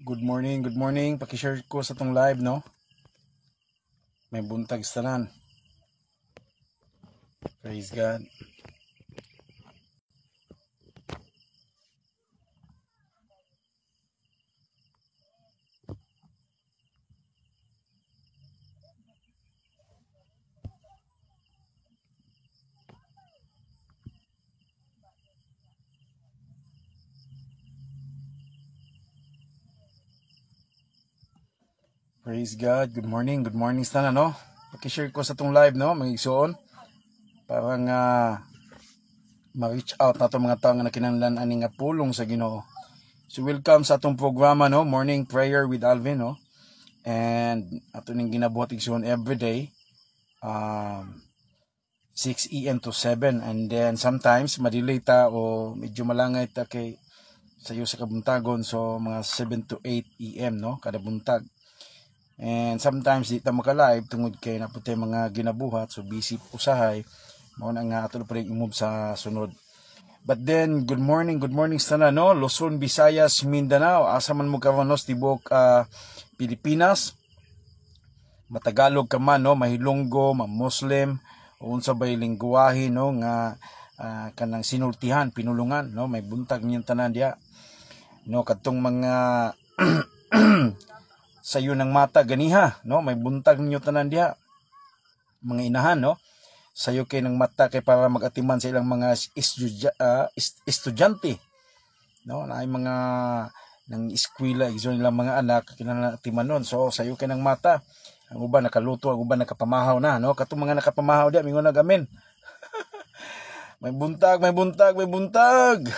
Good morning, good morning. Paki-share ko sa tong live, no? May buntag sa tanan. Praise God. Praise God. Good morning sa tanan, no? Paki-share ko sa tong live, no? Mga igsoon. Para nga ma-reach out na to mga tao nga nakinahanglan ani nga pulong sa Ginoo. So welcome sa atong programa, no? Morning prayer with Alvin, no? And ato ning ginabuhat igsoon every day. 6 AM to 7, and then sometimes madelay ta o medyo malangay ta kay sayo sa kabuntagon, so mga 7 to 8 AM, no, kada buntag. And sometimes di ta maka-live tungod kay naputi mga ginabuhat, so busy usahay, mao na nga ato pa rin i-move sa sunod. But then good morning sa tanan, no? Luzon, Visayas, Mindanao, asa man mo karon, no? Tibok Pilipinas, matagalog ka man, no? Mahilonggo, ma-Muslim, unsa bay lingguwahe, no, nga kanang sinultihan, pinulungan, no? May buntag niyang tanan diya, no? Kadtong mga sayo ng mata ganiha, no? May buntag ninyo tanan diha, mga inahan, no? Sayo kay ng mata kay para magatiman sa ilang mga estudyante, no? Na ay mga nang eskwela igso nilang mga anak kinahanglan timanon, so sayo kay ng mata. Ang uban nakaluto, ang uban nakapamahaw na, no? Katong mga nakapamahaw diya mingon nagamin. May buntag.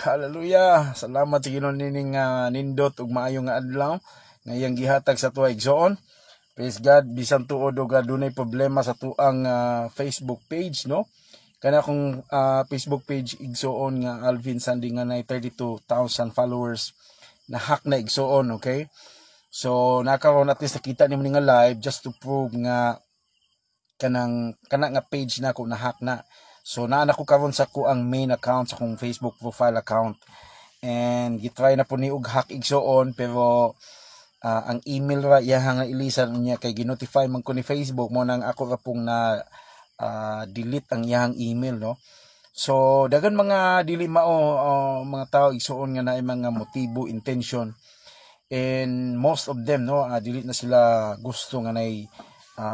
Hallelujah. Salamat sa Ginoo nining nindot ug maayo nga adlaw nga iyang gihatag sa tuwa igsoon. Praise God. Bisan tuod og dunay problema sa tuang Facebook page, no? Kana kung Facebook page igsoon nga Alvin Sandy nga nay 32,000 followers na hack na igsoon, okay? So nakaroon at least nakita nimo nga live just to prove nga kana nga page na ko na hack na. So naa ko karon sa ko ang main account sa akong Facebook profile account, and gitry na po ni og hack igsoon, pero ang email ra iyang ilisan niya kay ginotify man ko ni Facebook mo nang ako ra pong na delete ang iyang email, no? So dagan mga dili mao mga tao igsoon nga naay mga motibo, intention, and most of them, no, dili na sila gusto nga nay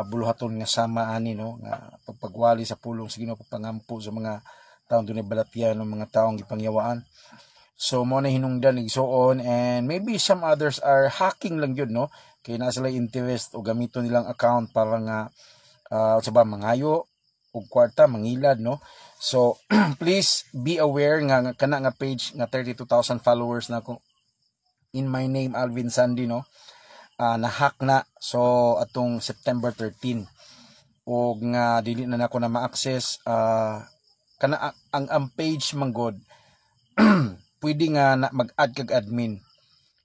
buluhaton nga sama ani, no, nga pagpagwali sa pulong sa Ginoo, pagpangampo sa mga taong dunay balatyan, ng mga taong gipangyawaan. So mo na hinungdan igsoon, and maybe some others are hacking lang yun, no, kay na sila interest o gamiton nilang account para nga mangayo og kwarta, mangilad, no. So please be aware nga kana nga page nga 32,000 followers na ko in my name Alvin Sandy, no, na-hack na. So atong September 13 og nga dili na nako na ma-access kana ang page manggod. Pwede nga na mag-add kag admin,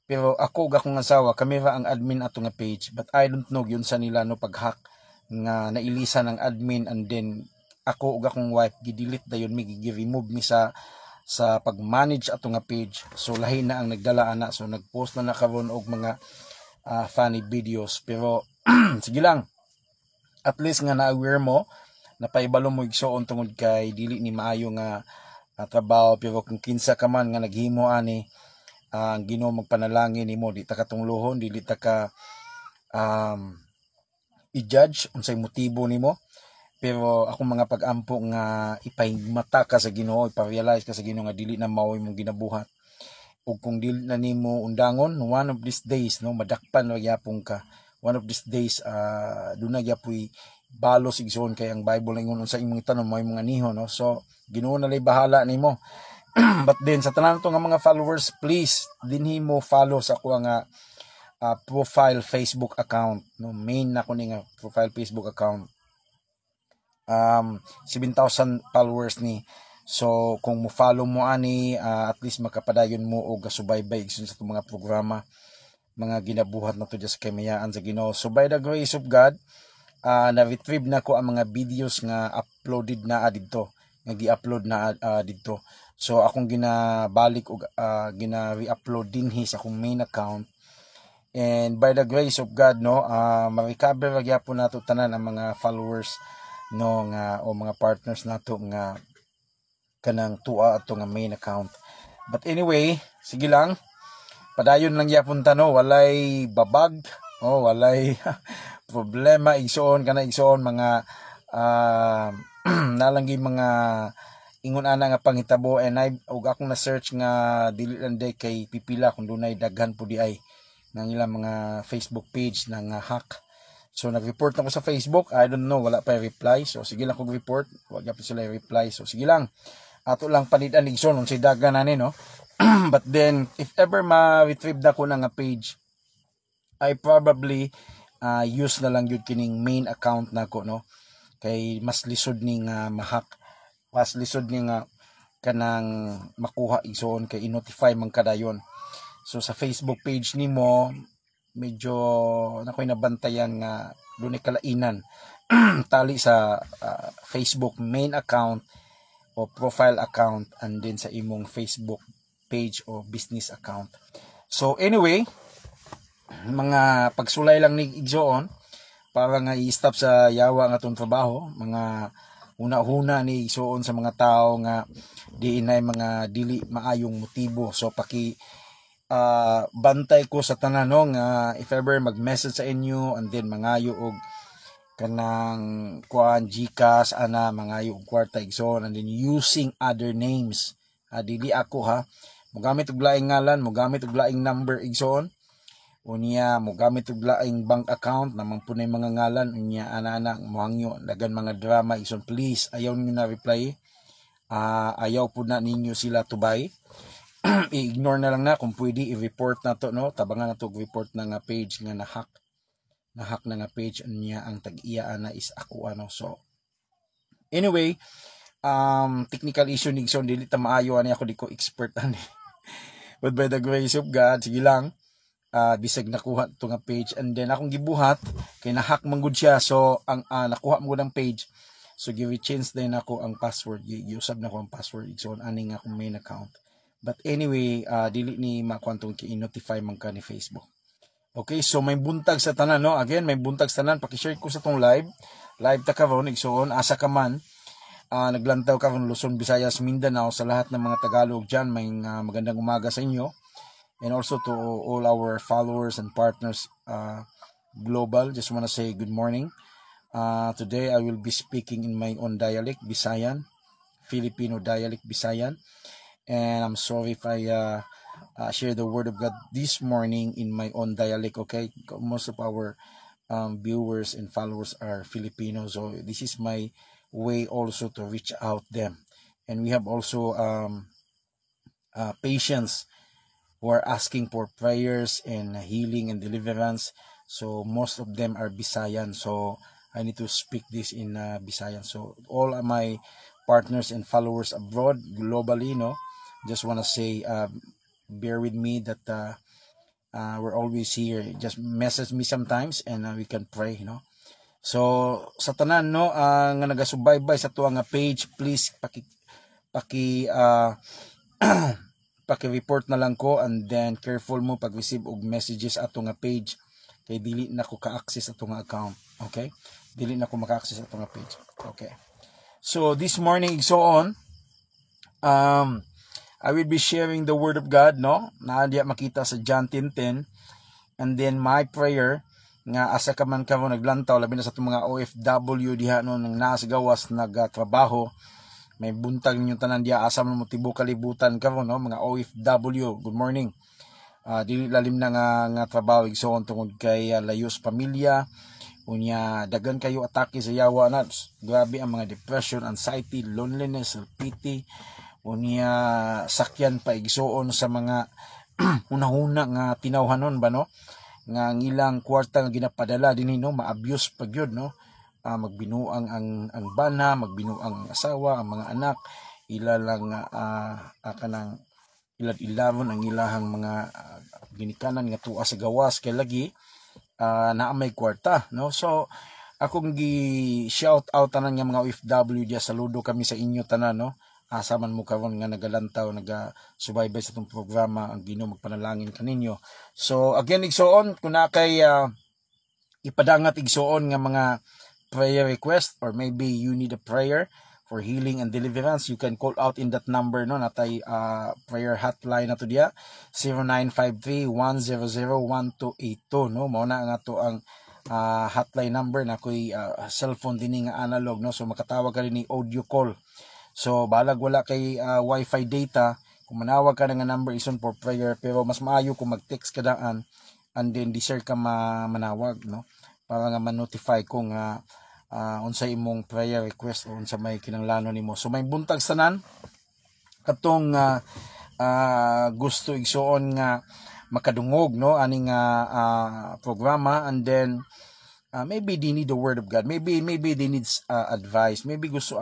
pero ako ga akong asawa kami ra ang admin ato nga page, but I don't know yun sa nila, no, pag-hack nga nailisan ang admin, and then ako ug akong wife gidelete dayon mi, gi-remove mi sa pag-manage ato nga page. So lahi na ang nagdala ana, so nagpost na karon og mga funny videos, pero sige lang, at least nga na-aware mo, napaibalo mo igsoon tungod kay dili ni maayo nga trabaho, pero kung kinsa ka man nga naghimo ani, ang Ginoo magpanalangin nimo, di ta katunglohon, dili ta ka i-judge unsay motibo nimo, pero akong mga pag-ampo nga ipahigmata ka sa Ginoo, ipa-realize ka sa Ginoo nga dili na mao imong ginabuhat, ug kung dili na nimo undangon, one of these days, no, madakpan ra gyapon ka. One of these days dunay gyapoy balos igsoon, kay ang Bible ingon unsa imong tanom mao imong aniho, no. So Ginoo na lay bahala nimo. But then sa tanan to nga mga followers, please dinhi mo follow sa ako nga profile Facebook account, no, main na ko ni nga profile Facebook account. 7,000 followers ni. So kung mo follow mo ani, at least makapadayon mo og gasubaybay sa mga programa, mga ginabuhat na to just kay mayaan sa Ginoo. So by the grace of God, na-retrieve na ko ang mga videos nga uploaded na didto, nga gi-upload na didto. So akong ginabalik og gina-re-upload dinhi sa akong main account, And by the grace of God, no, ma-recover ra gyapon nato tanan ang mga followers, no, nga o mga partners nato nga kanang tuwa ato nga main account. But anyway, sige lang, padayon lang gyapon ta, no, walay babag, walay problema igsoon kana igsoon mga nalanggi mga ingon ana nga panghitabo, and ug akong na search nga dili lang day kay pipila kung dunay daghan po di ay ng ilang mga Facebook page na nga hack. So nag-report ako sa Facebook, I don't know, wala pa reply. So sige lang kog report, wag pa sila reply. So sige lang, ato lang panidan igsoon unsay dagan ani, no. But then if ever ma-retrieve na ko na nga page, I probably use na lang yun kining main account nako, no, kay mas lisod ni nga ma-hack, mas lisod ni nga kanang makuha igsoon kay i-notify man kadayon. So sa Facebook page nimo medyo nakoy nabantayan nga dunay kalainan tali sa Facebook main account o profile account, and then sa imong Facebook page o business account. So anyway, mga pagsulay lang ni igsoon para nga i-stop sa yawa nga tong trabaho, mga una-una ni igsoon sa mga tao nga di inay mga dili maayong motibo. So bantay ko sa tanan, no, nga if ever mag-message sa inyo and then mangayo og kanang kuan GCash ana, mangayo og kwarta igsoon, and then using other names, dili ako ha, mogamit og laing ngalan, mogamit og laing number igsoon, unya mogamit og laing bank account namang punay mga ngalan, unya ana mohangyo dagan mga drama igsoon. Please ayaw niyo na reply, ayaw po na ninyo sila tubay. I-ignore na lang na, kung pwede i-report na to, no, tabangan na to report na nga page nga na-hack na nga page niya, ang tag-iya na is ako, ano. So anyway, technical issue ni igsoon, dili ta maayo ani, ako di ko expert ani. But by the grace of God, sige lang, bisag nakuha to nga page, and then akong gibuhat kay na-hack man gud siya. So ang nakuha mo gud ang page, so gi-change din ako ang password, gi-usab na ko ang password igsoon ani nga akong main account. But anyway, dili ni makwantong i-notify man ka ni Facebook. Okay, so may buntag sa tanan, no. Again, may buntag sa tanan, paki-share ko sa tong live ta karon igsoon, asa ka man naglantaw karon Luzon, Visayas, Mindanao, sa lahat ng mga Tagalog diyan, may magandang umaga sa inyo. And also to all our followers and partners global, just want to say good morning. Today I will be speaking in my own dialect, Visayan, Filipino dialect, Visayan. And I'm sorry if I share the word of God this morning in my own dialect, okay? Most of our viewers and followers are Filipino, so this is my way also to reach out them. And we have also patients who are asking for prayers and healing and deliverance. So most of them are Visayan, so I need to speak this in Visayan. So all of my partners and followers abroad, globally, no, just want to say, bear with me that we're always here. Just message me sometimes and we can pray, you know. So sa tanan, no, nga nagasubaybay sa tuwa nga page, please paki-report na lang ko, and then careful mo pag-receive og messages ato nga page, kay dili na ko ka-access ato nga account. Okay, dili na ko maka-access ato nga page. Okay, so this morning igsoon, I will be sharing the word of God, no? Naadiya makita sa John 10:10. And then my prayer nga asa ka man karon naglantaw, labi na sa itong mga OFW diha, no, nang nasa gawas nagtrabaho, may buntag ninyo tanan diha, asa man mo tibo kalibutan karon, no, mga OFW, good morning. Dili lalim na nga trabaho igsoon tungod kay layos pamilya, unya dagan kayo atake sa yawa na. Grabe ang mga depression, anxiety, loneliness, self-pity, unya sakyan pa igsoon sa mga una-una nga tinawhanon ba, no, nga ngilang kwarta nga ginapadala dinhi, no, ma-abuse pa gyud, no, magbinuang ang bana, magbinuang ang asawa, ang mga anak, ila lang kanang ilad-ilavon ang ilahang mga ginikanan nga tuwa sa gawas, kay lagi naa may kwarta, no. So akong gi shout out tanan nga mga OFW dia, saludo kami sa inyo tanan, no. asa man mo karon nga nagalantaw nagasubaybay sa itong programa, ang Ginoo magpanalangin kaninyo. So again igsoon kung na kay ipadangat igsoon nga mga prayer request, or maybe you need a prayer for healing and deliverance, you can call out in that number, no, natay prayer hotline na to diya 0953-100-1282, no, mao na nga to ang hotline number na ko'y cellphone din nga analog, no, so makatawag ka rin ni audio call. So balag wala kay wifi data, kung manawag ka na nga number ison for prayer, pero mas maayo kung mag-text ka daan and then di sir ka manawag, no, para nga ma-notify kung unsa imong prayer request o unsa may kinahanglanon nimo. So may buntag sanan katong gusto igsuon nga makadungog, no, aning programa, and then maybe they need the word of God, maybe they need advice, maybe gusto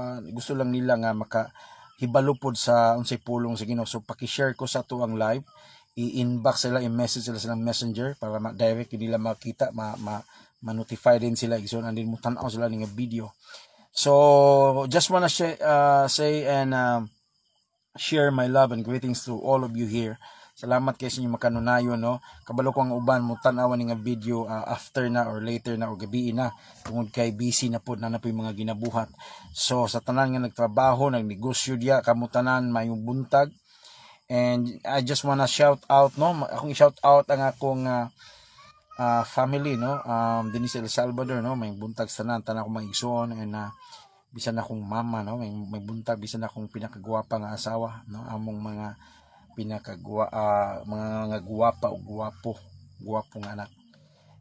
lang nila nga makahibalo pod sa unsay pulong sa Ginoo. So paki-share ko sa tuang live, i-inbox sila, i-message sila silang messenger para direct nila makita, ma-notify din sila igsoon, and din mo tan-aw sila ning video. So just wanna say and share my love and greetings to all of you here. Salamat kay sa inyo makanunayon, no, kabalo ko ang uban mo tan-awan ning video after na or later na or gabi na, tungod kay busy na pod na po yung mga ginabuhat. So sa tanan nga nagtrabaho, nagnegosyo diya, kamo tanan mayong buntag. And I just wanna shout out, no, akong shout out ang akong family, no, din sa El Salvador, no, may buntag sa tanan akong mga igsoon, and bisan akong mama, no, may buntag, bisan akong pinakagwapa nga asawa, no, among mga mga guwapa o guwapong anak.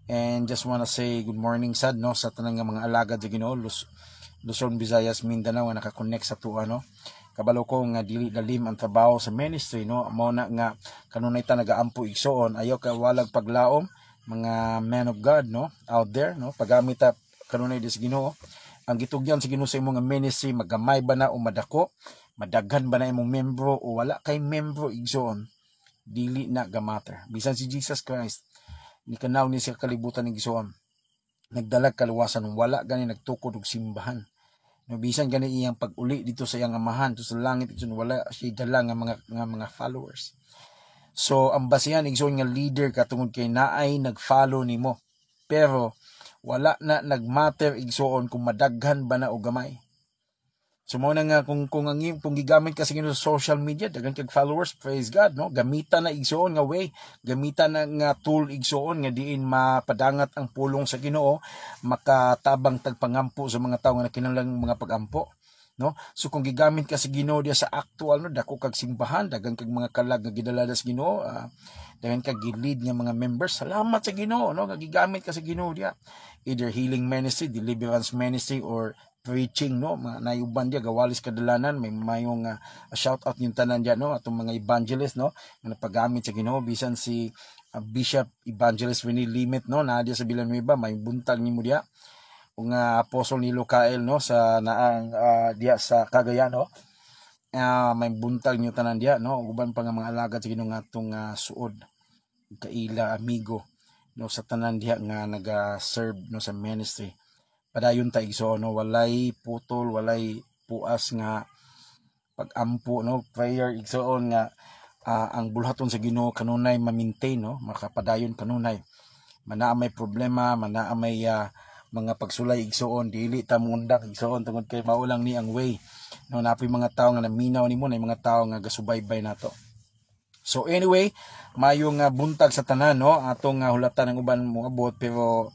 And just wanna say good morning sad, no, sa tanang mga alagad sa Ginoo, Luzon, Visayas, Mindanao nga naka-connect sa tuwa, no. Kabalo ko nga dili dalim ang trabaho sa ministry, no, mao na nga kanunay ta nagaampo igsoon, ayaw ka walag paglaom mga men of God, no, out there, no, pagamit ta kanunay sa Ginoo. Ang gitugyan sa Ginoo sa imong ministry, magamay ba na o madako, madaghan ba na imong membro o wala kay membro igsoon, dili na gamatter. Bisan si Jesus Christ ni kanaw ni sa kalibutan ng igsoon, nagdalag kaluwasan, wala gani nagtukod og simbahan, no, bisan gani iyang pag-uli dito sa iyang amahan to sa langit igsoon, wala siya dala nga mga followers. So ang basihan igsoon nga leader ka tungod kay naay nag-follow nimo, pero wala na nagmatter igsoon kung madaghan ba na o gamay. So mo na nga kung gigamit ka sa Ginoo sa social media, daghan kag followers, praise God, no, gamitan na igsoon nga way, gamitan na nga tool igsoon nga diin mapadangat ang pulong sa Ginoo, makatabang tagpangampo sa mga tawo nga kinahanglan mga pagampo, no. So kung gigamit ka sa Ginoo dia sa actual, no, dako kag simbahan, daghan kag mga kalag nga gidala sa Ginoo, daghan kag gilid nga mga members, salamat sa Ginoo, no, nga gigamit ka sa Ginoo dia, either healing ministry, deliverance ministry, or preaching, no, mga nayuban dia gawalis kadalanan, may mayong shout out yung tanan dia, no, atong mga evangelist, no, nga napagamit sa Ginoo, bisan si Bishop Evangelist Rene Limit, no, na dia sa Villanueva, may buntag nimo dia, ug Apostle Nilo Kael, no, sa naang dia sa Cagayan, no, may buntag niyo tanan dia, no, uban pa nga mga alagad sa Ginoo nga atong suod, kaila amigo, no, sa tanan dia nga naga-serve, no, sa ministry. Padayon ta igsoon, no, walay putol, walay puas nga pag-ampo, no, prayer igsoon nga ang bulhaton sa Ginoo kanunay ma-maintain, no, makapadayon kanunay. Manaa may problema, manaa may mga pagsulay igsoon, dili ta mundak igsoon tungod kay maulang ni ang way, no, napoy mga tawo nga naminaw nimo, na mga tawo nga gasubaybay nato. So anyway, mayong buntag sa tanan, no, atong hulatan ng uban mo abot, pero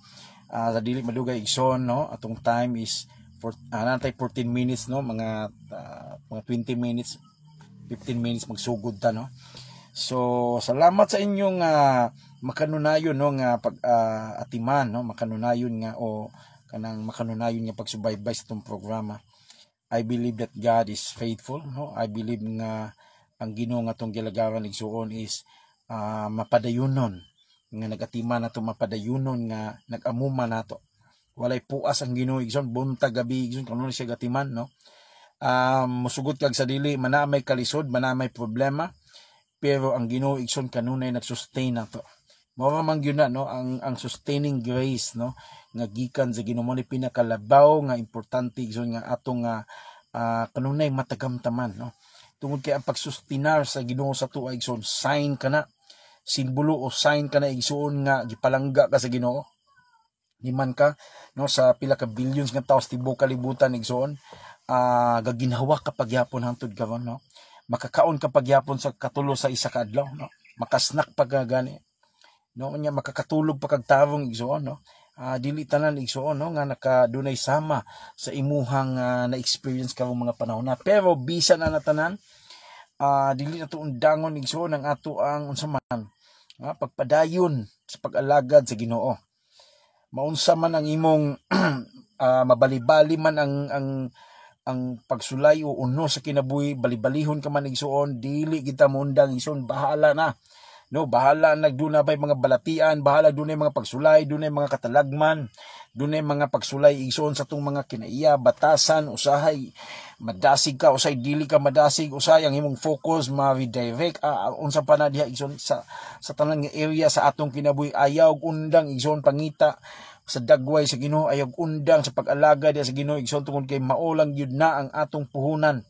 sa dili madugay igsoon, no, atong time is 14 minutes, no, mga 20 minutes 15 minutes magsugod ta, no. So salamat sa inyong makanunayon, no, nga atiman, no, makanunayon nga o kanang makanunayon nga pagsubaybay sa itong programa. I believe that God is faithful, no. I believe nga ang Ginoo nga tong gilagaran igsuon is mapadayunon nga nagatima nato, mapadayunon nga nagamuma nato. Walay puas ang Ginoo igsoon, buntag gabi igsoon kuno siya gatiman, no. Musugot kag sa dili, mana may kalisod, mana may problema, pero ang Ginoo igsoon kanunay nag-sustain nato. Mao man gyud na, no, ang sustaining grace, no, nga gikan sa Ginoo, mo ni pinakalabaw nga importante igsoon nga atong kanunay matagamtaman, no. tungod kay ang pagsustinar sa Ginoo sa tuwa igsoon, sign kana, simbolo o sign kana igsoon nga gipalangga ka sa Ginoo. Liman ka no sa pila ka billions nga tawo sa tibuok kalibutan igsoon, gaginhawa ka pagyapon hangtod karon no. Makakaon ka pagyapon sa katulo sa isa ka adlaw no. Makasnack pa gani no, nya makakatulog pa kag tarong igsoon no. Dili tanan igsoon no nga nakadunay sama sa imuhang na-experience karong mga panahon na, pero bisan na natanan, dili na to undangon igsoon ang ato ang unsa man pagpadayon sa pag-alagad sa Ginoo. Maunsa man ang imong mabalibali man ang pagsulay o uno sa kinabuhi, balibalihon ka man igsoon, dili kita mundang igsoon, bahala na. No, bahala nagduna bay mga balatian, bahala dunay mga pagsulay, dunay mga katalagman, dunay mga pagsulay igsoon sa tong mga kinaiya, batasan, usahay madasig ka, usahay dili ka madasig, usahay ang imong focus ma-redirect unsa pa na diha igsoon sa tanang nga area sa atong kinabuhi. Ayaw undang igsoon pangita sa dagway sa Ginoo, ayaw undang sa pag-alaga diha sa Ginoo igsoon tungod kay maulang gyud na ang atong puhunan.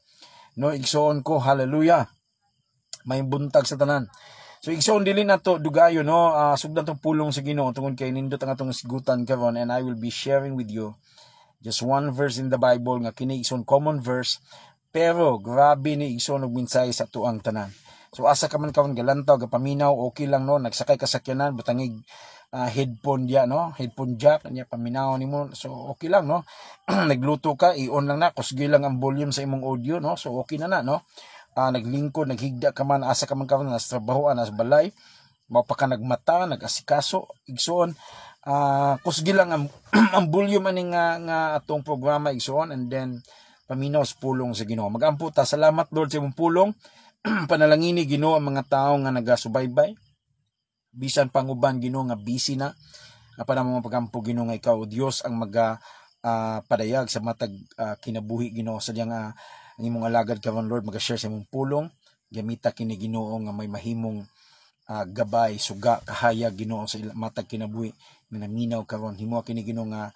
No, igsoon ko, hallelujah. May buntag sa tanan. So igsoon dili nato dugayo no, sugdan tong pulong sa Ginoo tungod kay nindot ang atong sigutan karon, and I will be sharing with you just one verse in the Bible nga kini igsoon common verse, pero grabe ni igsoon og mensahe sa tuang tanan. So asa ka man karon galantaw gapaminaw, okay lang no, nagsakay ka sakyanan butangig headphone dia no, headphone jack nya paminaw nimo, so okay lang no. Nagluto ka, i-on lang na, kusgi lang ang volume sa imong audio no, so okay na no. Naglingkod, naghigda ka man, asa ka man karon nasa trabaho, nasa balay, mao pa ka nagmata, nagasikaso igsoon, kusgi lang ang ang volume ani nga atong programa igsoon, and then paminaw sa pulong sa Ginoo. Magampo ta, salamat Lord sa imong pulong. Panalangini Ginoo ang mga tawo nga nagasubaybay, bisan panguban Ginoo nga busy na, para mo pagampo Ginoo nga ikaw Dios ang padayag sa matag kinabuhi Ginoo. Sadya nga ang imong alagad karon Lord maga-share sa imong pulong, gamita kini Ginoo nga may mahimong gabay, suga, kahayag Ginoo sa matag kinabuhi nga naminaw karon. Himo kini Ginoo nga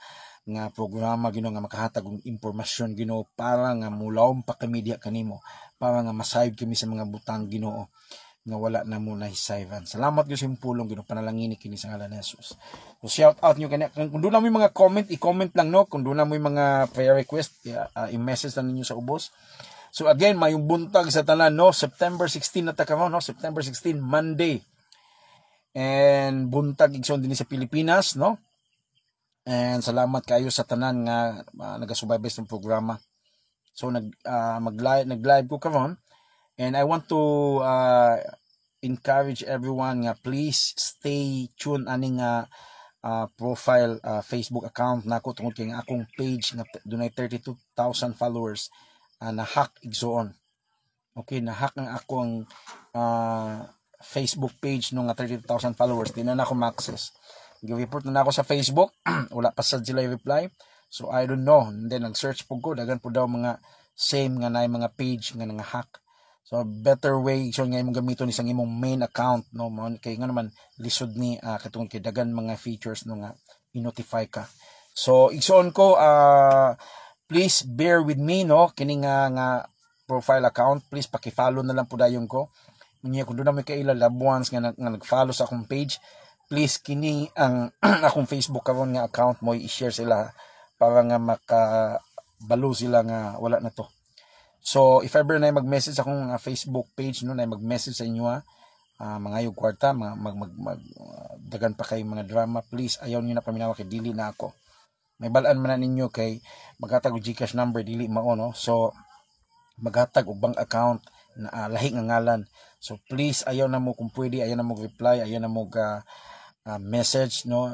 programa Ginoo nga makahatag og impormasyon Ginoo, para nga mulawom pa kami diha kanimo, para nga masayod kami sa mga butang Ginoo nga wala na mo nahisayran. Salamat gyud sa imong pulong Ginoo, panalangin kini sa ngalan ni Jesus. So shout out nyo kanya, kung doon na mo mga comment, i-comment lang no, kung doon na mo mga prayer request, i-message lang ninyo sa ubos. So again, mayong buntag sa tanan no, September 16 na ta karon no, September 16 Monday. And buntag igsoon din sa Pilipinas no. And salamat kayo sa tanan nga nagasubaybay sa programa. So nag-live ko karon, and I want to encourage everyone nga please stay tuned aning profile Facebook account nako tungod kay akong page nga dunay 32,000 followers na-hack igsoon. Okay, na-hack ang akong Facebook page no nga 32,000 followers, di na ako ma-access. Gi-report na ako sa Facebook, wala pa sad sila i-reply. So I don't know. And then nag-search po ko, dagan po daw mga same nga na mga page nga nga-hack. So better way so nga imong gamiton isang imong main account no, kay nga naman lisod ni katungod kay dagan mga features no nga i-notify ka. So igsoon ko please bear with me no, kini nga profile account, please paki-follow na lang po dayon ko. Unya kung doon na may kaila loved ones nga nag-follow sa akong page, please kini ang akong Facebook karon nga account mo i-share sila para nga makabalo sila nga wala na to. So if ever na mag-message akong Facebook page no, na mag-message sa inyo mga yung kwarta, dagan pa kay mga drama, please ayaw niyo na paminawa kay dili na ako. May balaan man na ninyo kay maghatag og GCash number dili mao no. So maghatag og bank account na lahi nga ngalan. So please ayaw na mo kung pwede, ayaw na mo reply, ayaw na mo message no.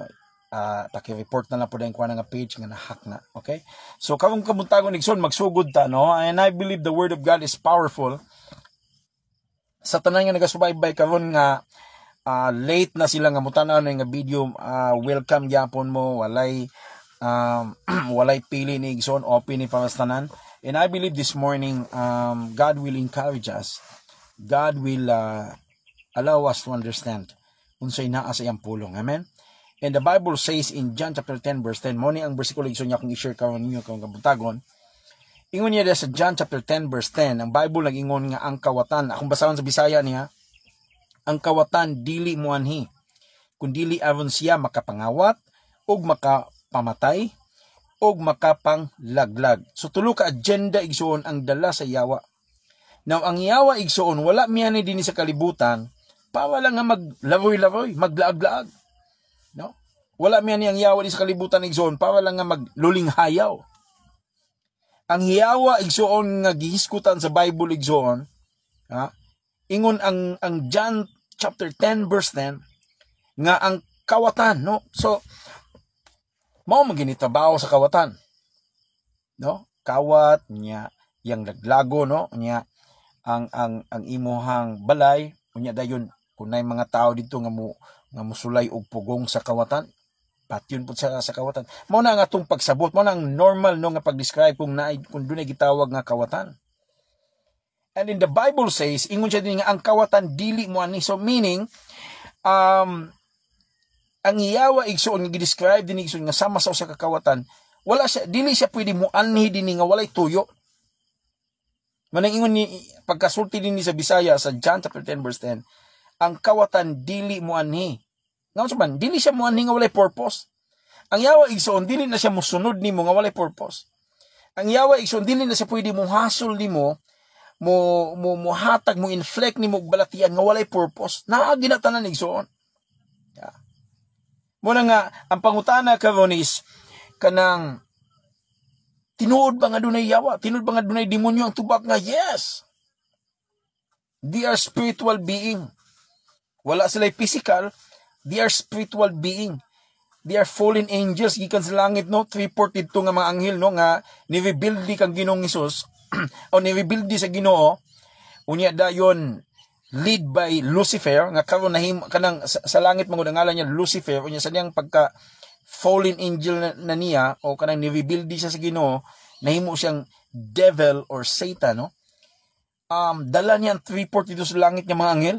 Paki-report na lang po dahil kuha nga page nga na-hack na. Okay? So, karong kabuntagon igsoon, magsugod ta, no? And I believe the Word of God is powerful. Sa tanan nga nagasubaybay karon nga late na sila nga mutanaw na nga video, welcome gyapon mo, walay pili ni igsoon, open ni para sa tanan. And I believe this morning, God will encourage us. God will allow us to understand unsay naa sa iyang pulong. Amen? And the Bible says in John chapter 10 verse 10, mo ni ang bersikulo igsoon niya kung i-share karon ninyo kung kabutagon. Ingon niya sa John chapter 10 verse 10, ang Bible nag-ingon nga ang kawatan, akong basahan sa Bisaya niya, ang kawatan dili muanhi, kundili aron siya makapangawat og makapamatay og makapanglaglag. So tulo ka agenda igsoon ang dala sa yawa. Now ang yawa igsoon wala miyan din sa kalibutan, para lang nga maglaroy-laroy, maglaag-laag. No? Wala miyan ang yawa din sa kalibutan igsoon, para lang nga magluling hayaw. Ang hiyawa igsoon nga gihiskutan sa Bible igsoon, ha? Ingon ang John chapter 10 verse 10 nga ang kawatan, no? So mao man ginitrabaho sa kawatan. No? Kawat niya yang laglago, no? Niya ang imuhang balay, unya dayon kunay mga tao dito nga musulay og pugong sa kawatan. Patyon po sa kawatan. Mao na nga atong pagsabot, mao na ang normal no nga pag-describe kung dunay gitawag nga kawatan. And in the Bible says, ingon siya din nga ang kawatan dili mo ani. So meaning ang iyawa igsoon nga gi-describe din igsoon nga sama sa usa ka kawatan, wala siya, dili siya pwede mo anhi din nga walay tuyo. Manang ingon ni pagkasulti din ni sa Bisaya sa John chapter 10 verse 10, ang kawatan dili mo anhi. Nga man, dili siya mo anhi nga walay purpose. Ang yawa igsoon dili na siya mosunod nimo nga walay purpose. Ang yawa igsoon dili na siya pwede mo hasol nimo, mo hatag mo inflect nimo og balatian nga walay purpose. Naa ginatanan igsoon. Yeah. Muna nga ang pangutana karon is kanang tinuod ba nga dunay yawa? Tinuod ba nga dunay demonyo ang tubak nga? Yes. They are spiritual being. Wala sila physical. They are spiritual being. They are fallen angels gikan sa langit, no? 342 nga mga anghel, no, nga ni-rebuild di kang Ginoong Hesus o ni-rebuild di sa Ginoo. Unya dayon lead by Lucifer nga karon nahim kanang sa langit mangud ang ngalan niya Lucifer. Unya sa diyang pagka fallen angel na niya o kanang ni-rebuild di siya sa Ginoo, nahimo siyang devil or Satan, no? Dala niya ang 342 sa langit nga mga anghel.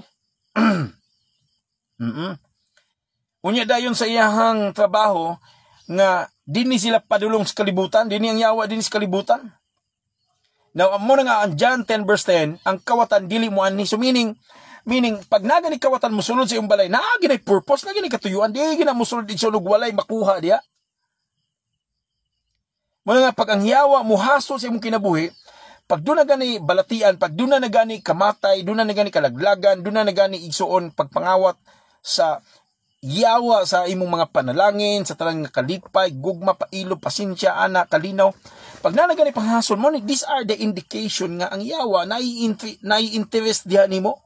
Unya dayon sa iyahang trabaho nga dinhi sila padulong sa kalibutan, dinhi ang yawa dinhi sa kalibutan. Now amo na nga ang John 10 verse 10, ang kawatan dili mo anhi. So meaning pag nagani kawatan mo sulod sa iyong balay, naa gina purpose, na gina katuyuan, di gina mo sulod igsulog walay makuha diya. Muna nga pag ang yawa mo hasol sa imong kinabuhi, pag doon na gani balatian, pag doon na gani kamatay, doon na gani kalaglagan, doon na gani igsuon pagpangawat sa yawa sa imong mga panalangin, sa talang kalipay, gugma, pailo, pasensya, ana, kalinaw. Pag nanagani panghasol mo, these are the indication nga ang yawa nai-interest diha nimo.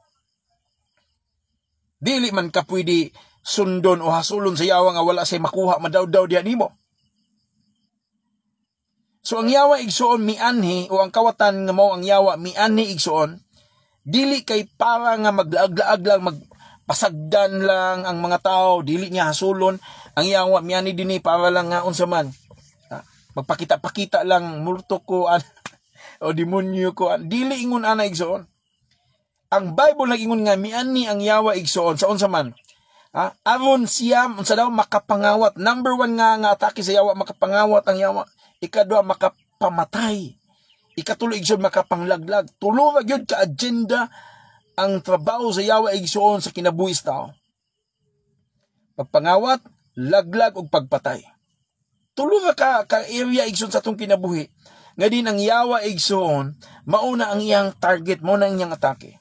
Dili man ka pwede sundon o hasulon sa yawa nga wala say makuha, madawdaw diha nimo. So ang yawa igsuon mianhi, o ang kawatan nga mao ang yawa mianhi igsuon, dili kay para nga maglaag-laag lang, pasagdan lang ang mga tao, dili niya hasulon. Ang yawa miyani dinhi para lang nga unsa man, magpakita-pakita lang multo ko o demonyo ko, dili ingon ana igsoon. Ang Bible nag-ingon nga miani ang yawa igsoon sa unsa man, aron siya unsa daw makapangawat. Number 1 nga atake sa yawa, makapangawat ang yawa. Ikadua, makapamatay. Ikatulo igsoon, makapanglaglag. Tulo ra gyud ka agenda ang trabaho sa yawa igsoon sa kinabuhis tao. Pagpangawat, laglag ug pagpatay. Tulo ka area igsoon sa atong kinabuhi. Nga din ang yawa igsoon, mauna ang iyang target, mauna ang iyang atake.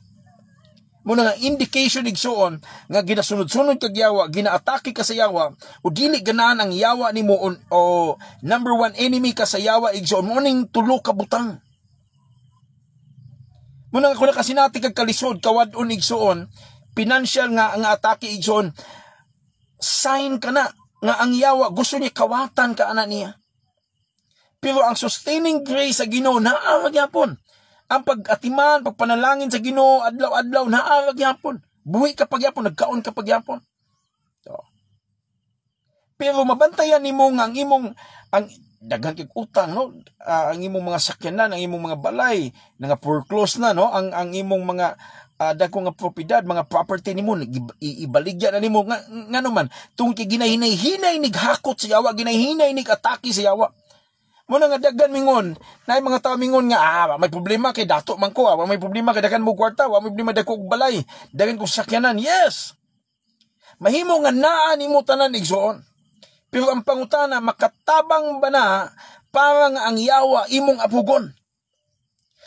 Muna nga indication igsoon nga ginasunod-sunod kag yawa, ginaatake ka sa yawa, o dili ganahan ang yawa nimo o number 1 enemy ka sa yawa igsoon, mo ning tulo ka butang. Muna nga kung nakasinati kag kalisod, kawadon igsoon, financial nga ang atake igsoon, sign ka na nga ang yawa gusto niya kawatan ka ana niya. Pero ang sustaining grace sa Ginoo naara gyapon. Ang pag-atiman, pagpanalangin sa Ginoo adlaw-adlaw naara gyapon. Buhi ka pagyapon, nagkaon ka pagyapon. So, pero mabantayan nimo nga ang imong daghan kay utang, no, ang imong mga sakyanan, ang imong mga balay nga foreclose na, no, ang imong mga dagko nga propiedad, mga property nimo ibaligya na nimo nga naman tungod kay ginahinay-hinay nig hakot sa yawa, ginahinay nig atake sa yawa. Muna nga daghan mingon, na mga tao mingon nga, may problema kay dato man ko, may problema kay daghan mo kwarta, may problema daghan ko balay, daghan ko sakyanan. Yes! Mahimo nga naa nimo tanan igsoon. Pero ang pangutana, makatabang ba na para nga ang yawa imong apugon?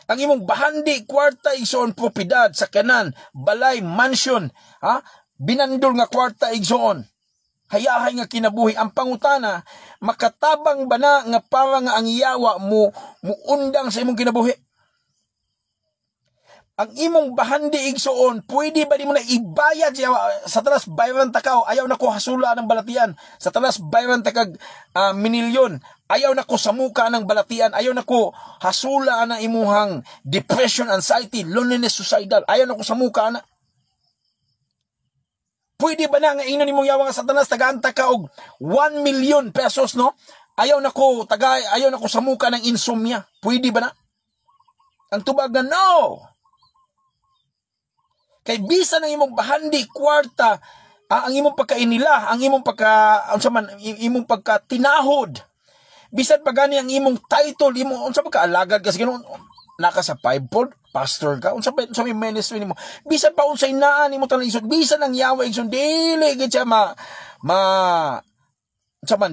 Ang imong bahandi, kwarta, igsoon, propiedad, sakyanan, balay, mansion, binandol nga kwarta, igsoon. Hayahay nga kinabuhi. Ang pangutana, makatabang ba na nga para nga ang yawa mo muundang sa imong kinabuhi? Ang imong bahandi igsoon, pwede ba di mo na ibayad siya sa talas bayran takaw? Ayaw na ko hasula ng balatian. Sa talas bayran takag minilyon. Ayaw na ko samuka ng balatian. Ayaw na ko hasula ng imuhang depression, anxiety, loneliness, suicidal. Ayaw na ko samuka na. Pwede ba na nga ino nimong yawa nga Satanas tagaanta ka og 1 million pesos, no? Ayaw na ko samuka ng insomnia. Pwede ba na? Ang tubag na no. Kay bisa ng imong bahandi kwarta, ang imong pagkainila, ang imong pagkatinahod. Bisan pa gani ang imong title, unsa pa kaalagad kasi ganoon naka sa fivefold, pastor ka, unsa may ministry nimo. Bisan pa unsay naan nimo tanan isod, bisan ang yawa igsoon dili gid siya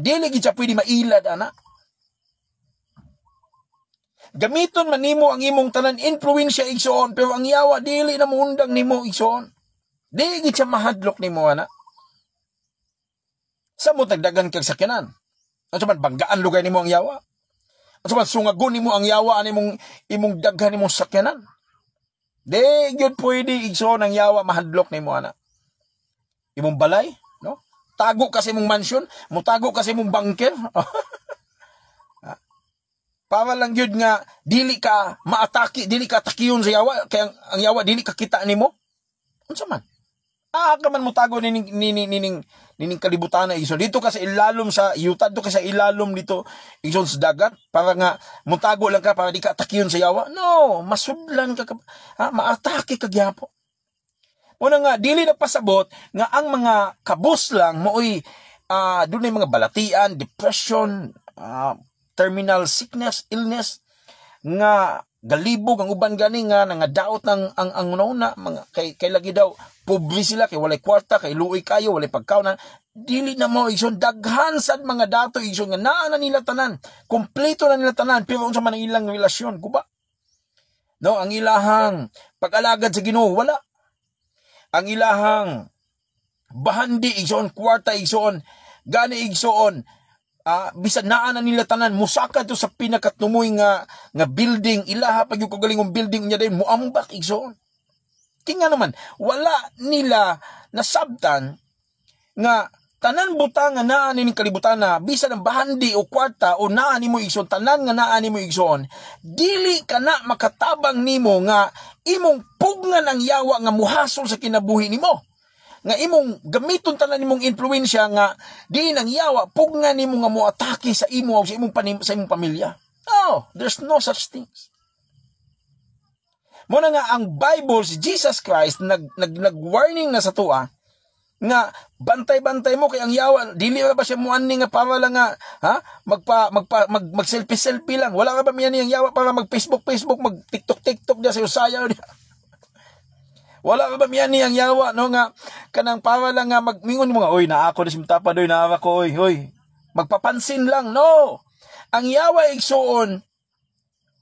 dili gid siya pwede mailad ana. Gamiton man nimo ang imong tanan influensya igsoon, pero ang yawa dili na muundang nimo igsoon. Dili gid siya mahadlok nimo ana. Samot nagdagan kag sakyanan. Unsa man banggaan lugay nimo ang yawa? Unsa man sungagon nimo ang yawa animong imong daghan nimong sakyanan? Di gyud pwede igsoon ang yawa mahadlok nimo ana. Imong balay, no? Tago kasi imong mansion, mutago kasi imong bunker. Para lang yun nga, dili ka maatake, dili ka atakiyon sa yawa, kaya ang yawa, dili ka kita nimo. Unsa man? Ka man mutago nining kalibutan na iso. Dito ka sa ilalom sa yuta, dito ka sa ilalom dito, iso sa dagat, para nga mutago lang ka, para di ka atakiyon sa yawa. No, masudlan ka, maatake ka gyapo. Una nga, dili na pasabot, nga ang mga kabus lang, mooy, doon mga balatian, depression, terminal sickness, illness, nga galibog ang uban gani nga daot ng ang una mga kay lagi daw pobre sila kay walay kwarta, kay luoy kayo, walay pagkaon. Dili na mo igsoon daghan sad mga dato igsoon nga naa na nila tanan, kompleto na nila tanan, pero unsa man ang ilang relasyon kuba? No, ang ilahang pag-alagad sa Ginoo wala. Ang ilahang bahandi igsoon, kwarta igsoon, gani igsoon, bisan naa na nila tanan, musaka to sa pinakatumuy nga building, ilaha pag yung kagalingong building niya din, muambak igsoon. Kinga naman, wala nila nasabtan nga tanan butang nga naa ning kalibutan na, bisan ang bahandi o kwarta o naa nimo igsoon, tanan nga naa nimo igsoon, dili ka na makatabang nimo nga imong pugnan ang yawa nga muhasol sa kinabuhi nimo. Nga imong gamiton tanan nimong influensya nga di nang yawa pugna nimo nga moatake sa imo o sa imong pamilya. Oh, there's no such things. Muna nga ang Bible, si Jesus Christ nag-warning na sa tuwa nga bantay-bantay mo kay ang yawa dili ba siya muani nga para lang nga mag selfie lang. Wala ka ba miyan ang yawa para mag Facebook, mag TikTok dia sa usaya dia. Wala ka ba miyan niyang yawa, no, nga, kanang para lang nga magmingon mo nga, oy, na ako na simtapa doy, na ako, oy, magpapansin lang, no. Ang yawa igsoon,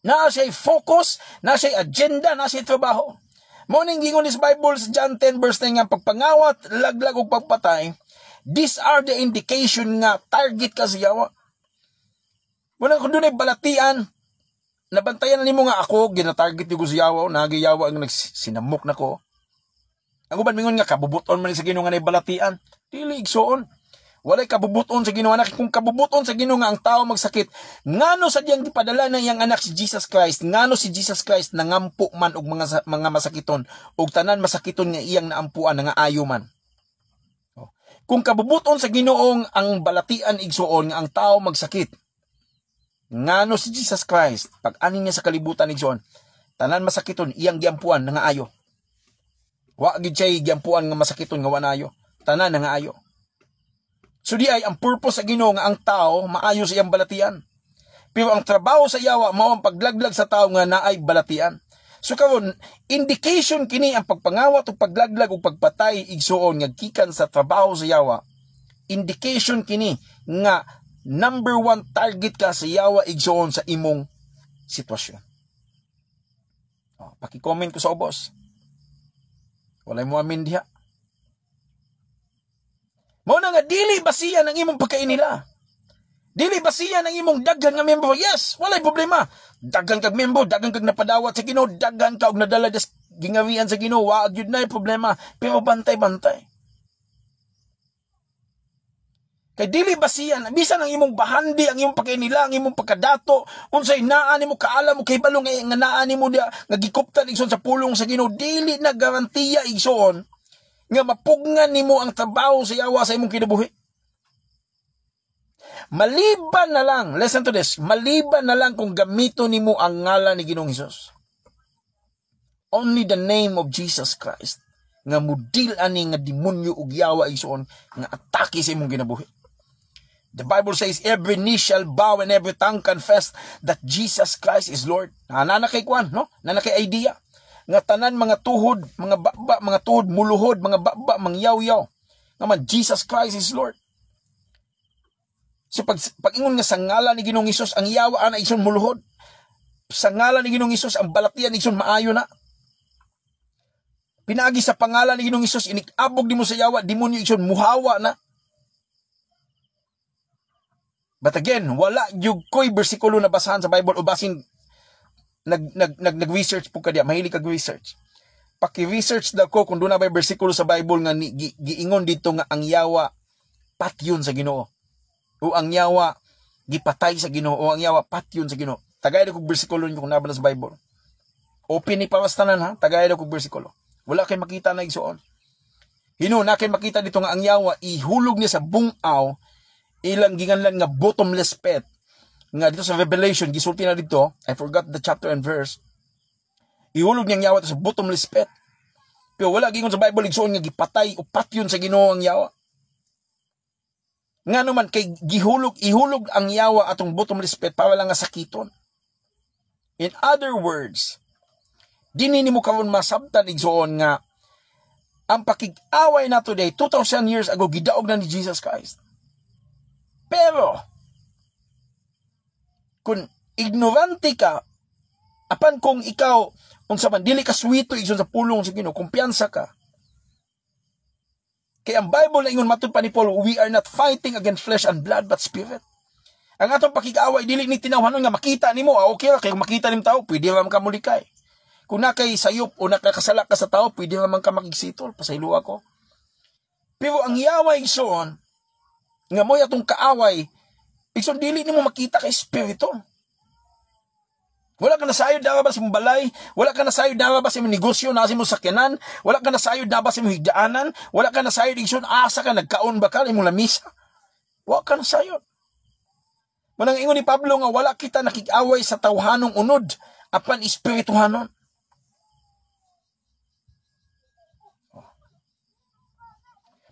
na siya focus, na siya agenda, na siya trabaho. Morning gingon is Bible sa John 10 verse 9 nga, pagpangawat, laglag o pagpatay, these are the indication nga, target ka sa yawa. Muna kung doon ay balatian, nabantayan na nimo nga ako, gina-target ko sa yawa, nagiyawa ang nagsinamok na ko. Ang uban mingon nga kabubuton man sa Ginoo nga nay balatian. Dili igsoon. Walay kabubuton sa Ginoo anak, kung kabubuton sa Ginoo nga ang tao magsakit. Ngano sadyang gipadala na iyang anak si Jesus Christ? Ngano si Jesus Christ nangampo man og mga masakiton og tanan masakiton nga iyang naampuan nga ayo man. Kung kabubuton sa Ginoo ang balatian igsoon nga ang tao magsakit. Ngano si Jesus Christ pag ani niya sa kalibutan igsoon, tanan masakiton iyang giampuan nga ayo. Wa gid siya giampuan nga masakiton nga wanayo. Tanan nga ayo. So di ay ang purpose sa Ginoo nga ang tao maayo sa iyang balatian. Pero ang trabaho sa yawa mao ang paglaglag sa tao nga naay balatian. So karon indication kini ang pagpangawat ug paglaglag ug pagpatay igsuon nga gikan sa trabaho sa yawa. Indication kini nga number 1 target ka sa yawa igsuon sa imong sitwasyon. Paki-comment ko sa ubos. Walay mo amin diha. Mao na nga dili basiya ng imong pagkainila. Dili basiya ng imong daghan nga member. Yes, walay problema. Daghan kag member, daghan kag napadawat sa Ginoo, daghan ka og nadala des gingawian sa Ginoo, wa gyud nay problema. Pero bantay-bantay. Kay dili basiyan, bisan ang imong bahandi, ang imong pagkainila, ang imong pagkadato, unsay naa nimo kaalam mo kay balong nga naa nimo dia nga gikuptan igsoon sa pulong sa Ginoo, dili na garantiya igsoon nga mapugngan nimo ang trabaho sa yawa sa imong kinabuhi. Maliban na lang, listen to this, maliban na lang kung gamito nimo ang ngalan ni Ginoong Hesus. Only the name of Jesus Christ nga mudil ani nga demonyo ug yawa igsoon nga atake sa imong kinabuhi. The Bible says, every knee shall bow and every tongue confess that Jesus Christ is Lord. Nanakay kwan, no? Nanakay idea. Nga tanan mga tuhod, mga baba, mga tuhod muluhod, mga baba, mangyaw-yaw. Naman, Jesus Christ is Lord. So pag-ingon nga sa ngalan ni Ginoong Hesus, ang yawa na ison muluhod. Sa ngalan ni Ginoong Hesus, ang balatian ison maayo na. Pinagi sa pangalan ni Ginoong Hesus, inikabog di mo sa yawa, demonyo ison muhawa na. But again, wala yung ko'y bersikulo na basahan sa Bible o basin nag-research po ka diya. Mahilig kag-research. Paki-research daw ko kung doon na ba bersikulo sa Bible nga giingon dito nga ang yawa patyon sa Ginoo. O ang yawa gipatay sa Ginoo o ang yawa patyon sa Ginoo. Tagay daw kong bersikulo niyo kung nabala sa Bible. Open ni pawastanan ha, tagay daw kong bersikulo. Wala kay makita na igsuon. Hino na kay makita dito nga ang yawa ihulog niya sa bungaw ilang ginganlan nga bottomless pit. Nga dito sa Revelation, gisulti na dito, I forgot the chapter and verse, ihulog niyang yawa sa bottomless pit. Pero wala gingon sa Bible, igsoon nga gipatay o patyon sa Ginoo ang yawa. Nga naman, kay ihulog ang yawa atong bottomless pit para lang nga sakiton. In other words, dini nimo karon masabtan igsoon nga ang pakig-away na today, 2,000 years ago, gidaog na ni Jesus Christ. Pero, kung ignorante ka, apan kung ikaw, kung sa dili ka swito, igsoon sa pulong sa Ginoo, kumpiyansa ka. Kaya ang Bible na ingon matud pa ni Paul, we are not fighting against flesh and blood, but spirit. Ang atong pakig-away, dili ni tinawhanon nga makita nimo, okay ra, kay makita nim tao, pwede naman ka mulikay. Kung nakay sayop o nakakasala ka sa tao, pwede naman ka makigsitol, pasaylo ako. Pero ang yawa igsoon, nga mo atong kaaway, igsoon dili nimo makita kay espiritu. Wala ka na sayod daw ba sa mong balay, wala ka na sayod daw ba sa imong negosyo na sa imong sakyanan, wala ka na sayod daw ba sa imong higdaanan, wala ka na sayod igsoon asa ka nagkaon ba ka imong lamisa. Wala ka na sayod. Manang ingon ni Pablo nga wala kita nakig-away sa tawhanong unod, apan espirituhanon.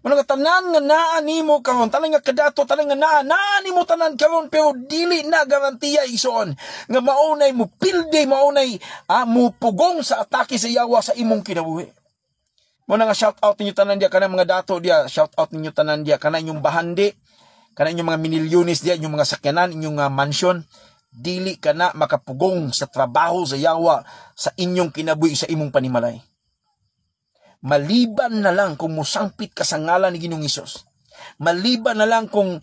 Mga tanan nga naa nimo karon, tanan nga kadato, tanan nga naa nimo tanan karon, pero dili na garantiya igsoon nga maunay mo pilde, maunay mo pugong sa atake sa yawa sa imong kinabuhi. Muna nga shout out ninyo tanan dia kanang mga dato dia, shout out ninyo tanan dia kanang inyong bahandi, kanang inyong mga minilyones dia, inyong mga sakyanan, inyong mansion, dili kana makapugong sa trabaho sa yawa sa inyong kinabuhi sa imong panimalay. Maliban na lang kung musangpit ka sa ngalan ni Ginoong Hesus. Maliban na lang kung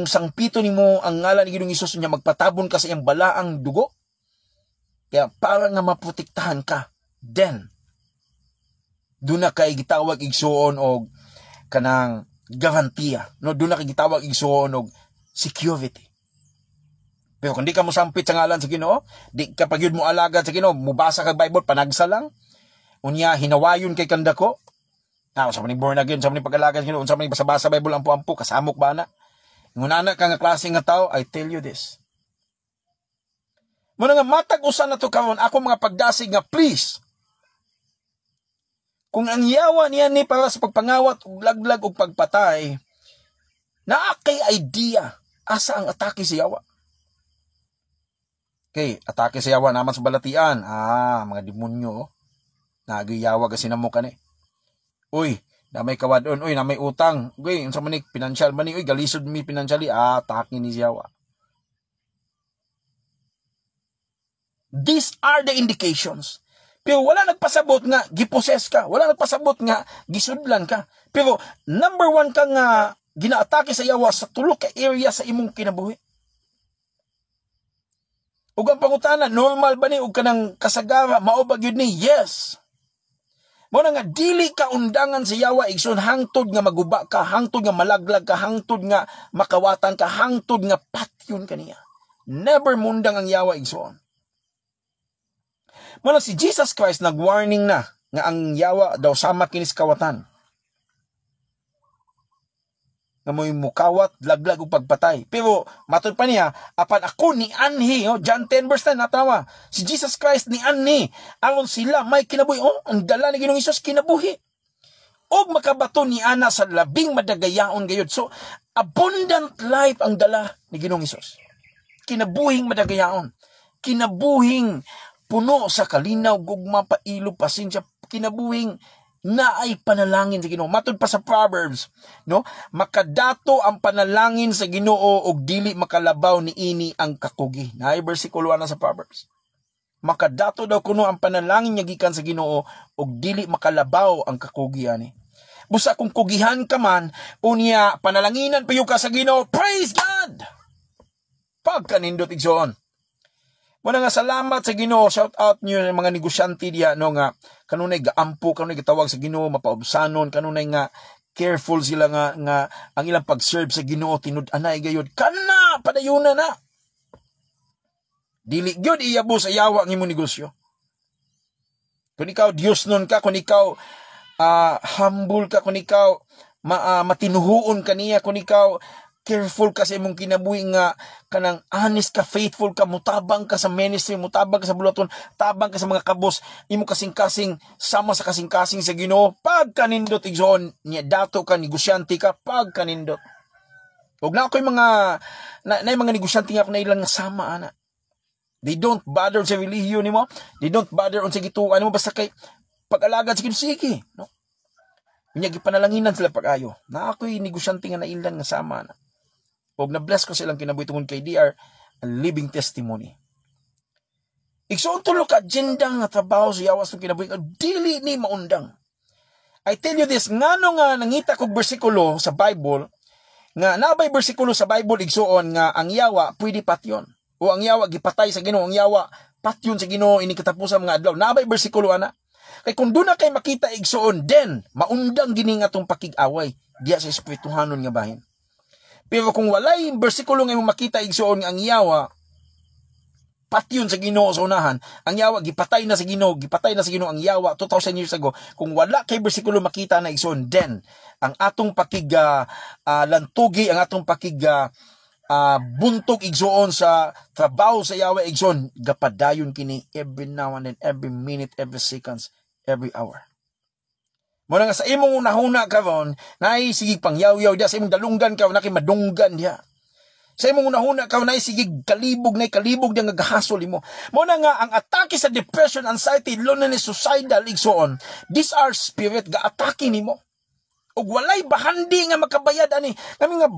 sangpito nimo ang ngalan ni Ginoong Hesus niya magpatabon ka sa iyang balaang dugo. Kaya para nga maprotektahan ka, then doon na kay gitawag igsuon og kanang garantiya. No, doon na kay gitawag igsuon og security. Pero kung di ka musangpit sa ngalan sa Ginoo, di ka pagyud mo alagad sa Ginoo, mubasa ka Bible panagsa lang. Unya hinawayon kay kandako. Sa maning born again, sa maning pag-alaga sa maning basa-basa Bible ampo-ampo, kasamok ba na? Ngunana ka nga klase nga tao, I tell you this. Muna nga matag usan na to karon, ako mga pagdasig nga please. Kung ang yawa niya ni para sa pagpangawat ug laglag ug pagpatay, naa kay idea asa ang atake sa yawa. Okay, atake sa yawa naman sa balatian. Mga demonyo, oh. Nagiyawa kasi na mo ka ni. Uy, na may kawadon, uy, na may utang. Uy, unsa man ni financial man ni, uy, galisod mi financially, atake ni yawa. These are the indications. Pero wala nagpasabot nga giposes ka, wala nagpasabot nga gisudlan ka. Pero number one ka nga ginaatake sa yawa sa tulo ka area sa imong kinabuhi. Ug ang pangutana, normal ba ni og kanang kasagara mao ba gyud ni? Yes. Mo na nga dili ka undangan sa yawa igsoon hangtod nga maguba ka, hangtod nga malaglag ka, hangtod nga makawatan ka, hangtod nga patyon kaniya. Never mundang ang yawa igsoon. Mo na si Jesus Christ nagwarning na nga ang yawa daw sama kini sa kawatan. Nga mo'y mukawat, laglag o pagpatay. Pero, matod pa niya, apan ako ni anhi, John 10 verse 10, natawa, si Jesus Christ ni anhi, aron sila may kinabuhi, ang dala ni Ginoong Hesus kinabuhi. O makabato ni ana sa labing madagayaon gayud. So, abundant life ang dala ni Ginoong Hesus. Kinabuhing madagayaon. Kinabuhing puno sa kalinaw, gugma, pailo, pasensya, kinabuhing na ay panalangin sa Ginoo. Matod pa sa Proverbs, no? Makadato ang panalangin sa Ginoo og dili makalabaw niini ang kakugi. Naay bersikulo ana sa Proverbs. Makadato daw kuno ang panalangin niya gikan sa Ginoo og dili makalabaw ang kakugi ani. Busa kung kugihan ka man, unya panalanginan payo ka sa Ginoo. Praise God. Pagkanindot igsoon. Muna nga salamat sa Ginoo, shout out niyo mga negosyante diya no nga kanunay gaampo, kanunay gitawag sa Ginoo mapaubsanon, kanunay nga careful sila nga ang ilang pag-serve sa Ginoo tinud-anay gayud kana padayuna na. Dili gyud iyabo sa yawa ng imong negosyo. Kung ikaw Dios nun ka, kung ikaw humble ka, kung ikaw matinuhuon kaniya, kung ikaw careful ka sa imong kinabuhi nga kanang honest ka, faithful ka, mutabang ka sa ministry, mutabang ka sa bulaton, tabang ka sa mga kabos, imo kasing-kasing sama sa kasing-kasing sa Ginoo, pagkanindot igsoon niya dato ka negosyante ka pagkanindot. Ug na ako'y mga mga negosyante nga ako na ilang sama ana. They don't bother sa relihiyon nimo, they don't bother on sa gituan nimo basta kay pag-alagad sa Ginoo sige, no? Unya gipanalanginan sila pag-ayo. Na ako'y negosyante nga nailan nga sama na. Og na-bless ko silang kinabuhi tungod kay DR, a living testimony. Igsoon tulo ka agenda nga trabaho sa yawas ng kinabuhi, dili ni maundang. I tell you this, ngano nga nangita kog bersikulo sa Bible, nga nabay bersikulo sa Bible igsoon nga ang yawa pwede patyon. O ang yawa gipatay sa Ginoo, ang yawa patyon sa Ginoo ini katapusan mga adlaw. Nabay bersikulo ana. Kay kung doon na kay makita igsoon, then maundang gini nga tong pakig-away diya sa espirituhanon nga bahin. Pero kung walay bersikulo nga makita igsoon nga ang yawa patyon sa Ginoo sa unahan, ang yawa gipatay na sa Ginoo, ang yawa 2000 years ago. Kung wala kay bersikulo makita na igsoon, then ang atong pakig lantugi, ang atong pakig buntog igsoon sa trabaho sa yawa igsoon, gapadayon kini every now and then, every minute, every seconds, every hour. Muna nga sa imong unahuna karon, naay sigig pangyaw-yaw diya, sa imong dalunggan ka, nakay madunggan diya. Sa imong unahuna ka, naay sigig kalibog diya nga gahasol imo. Muna nga ang atake sa depression, anxiety, loneliness, suicidal igsoon, these are spirit ga-atake nimo. Ug walay bahandi nga makabayad ani. Kami nga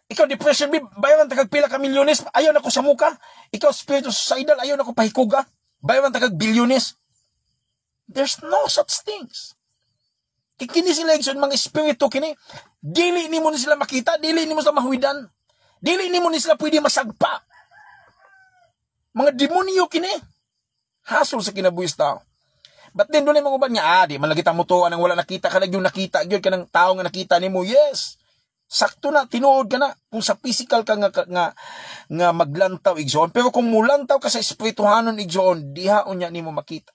ikaw depression bayaran tagag pila ka milyones, ayaw nako sa muka. Ikaw spiritual suicidal, ayaw nako pahikuga. Bayaran tagag bilyones. There's no such things. Kini sila igsoon mga espiritu kini. Dili nimo ni sila makita, dili nimo sila mahuwidan. Dili nimo ni sila pwede masagpa. Mga demonyo kini. Hasol sa kinabuhi sa tao. But then doon mga uban nga, di man lagi ta mo to anang wala nakita ka na yung nakita gyud kanang tao nga nakita nimo. Yes. Sakto na tinuod ka na kung sa physical ka nga maglantaw igsoon, pero kung mulantaw ka sa espirituhanon igsoon, diha unya nimo makita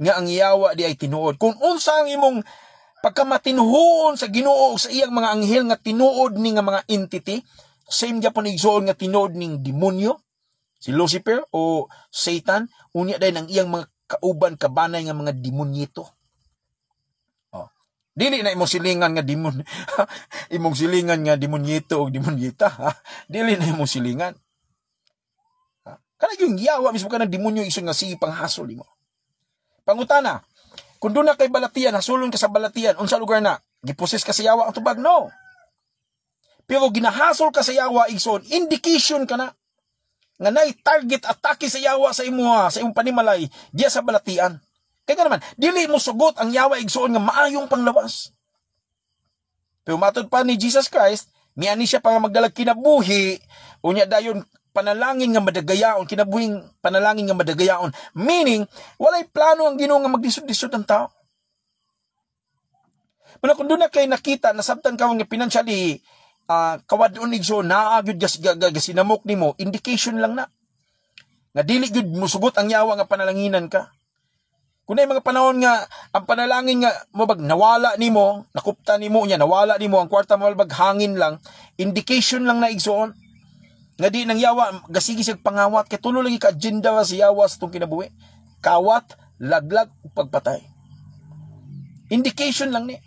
nga ang yawa di ay tinuod. Kung unsa ang imong pagkamatinuhon sa Ginoo sa iyang mga anghel nga tinuod ni nga mga entity, same gyapon igsoon nga tinuod ning demonyo, si Lucifer o Satan, unya dahil ang iyang mga kauban kabanay nga mga demonyito. Dili na imong silingan nga demon. Imong silingan nga demonyito o demonyita. Dili na imong silingan. Kana yung yawa mismo ka ng demonyo igsoon nga sige panghasol nimo. Pangutana, kung doon na kay balatian, hasulon ka sa balatian, unsa lugar na? Giposes ka sa yawa ang tubag? No. Pero ginahasol ka sa yawa, igsoon, indication ka na. Nga na'y target atake sa yawa sa imong panimalay, diya sa balatian. Kaya nga naman, dili mo sugot ang yawa, igsoon, nga maayong panglawas. Pero matod pa ni Jesus Christ, miani siya para magdalag kinabuhi, unya dayon panalangin nga madagayaon, kinabuhing panalangin nga madagayaon. Meaning, walay plano ang Ginoo nga magdisod-disod ang tao. Pero kung doon na kayo nakita, nasabtan ka nga financially, kawadon igso, naagyod gasinamok ni mo, indication lang na. Nga dili gyud musugot ang yawa nga panalanginan ka. Kung na mga panahon nga, ang panalangin nga, mabag, nawala ni mo, nakupta ni mo, nawala ni mo, ang kwarta mo, mabag, hangin lang, indication lang na igsoon. Nga di nang yawa, gasigi siya pangawat, kaya tulo lagi ka-agenda sa yawa sa itong kinabuhi. Kawat, laglag, pagpatay. Indication lang ni.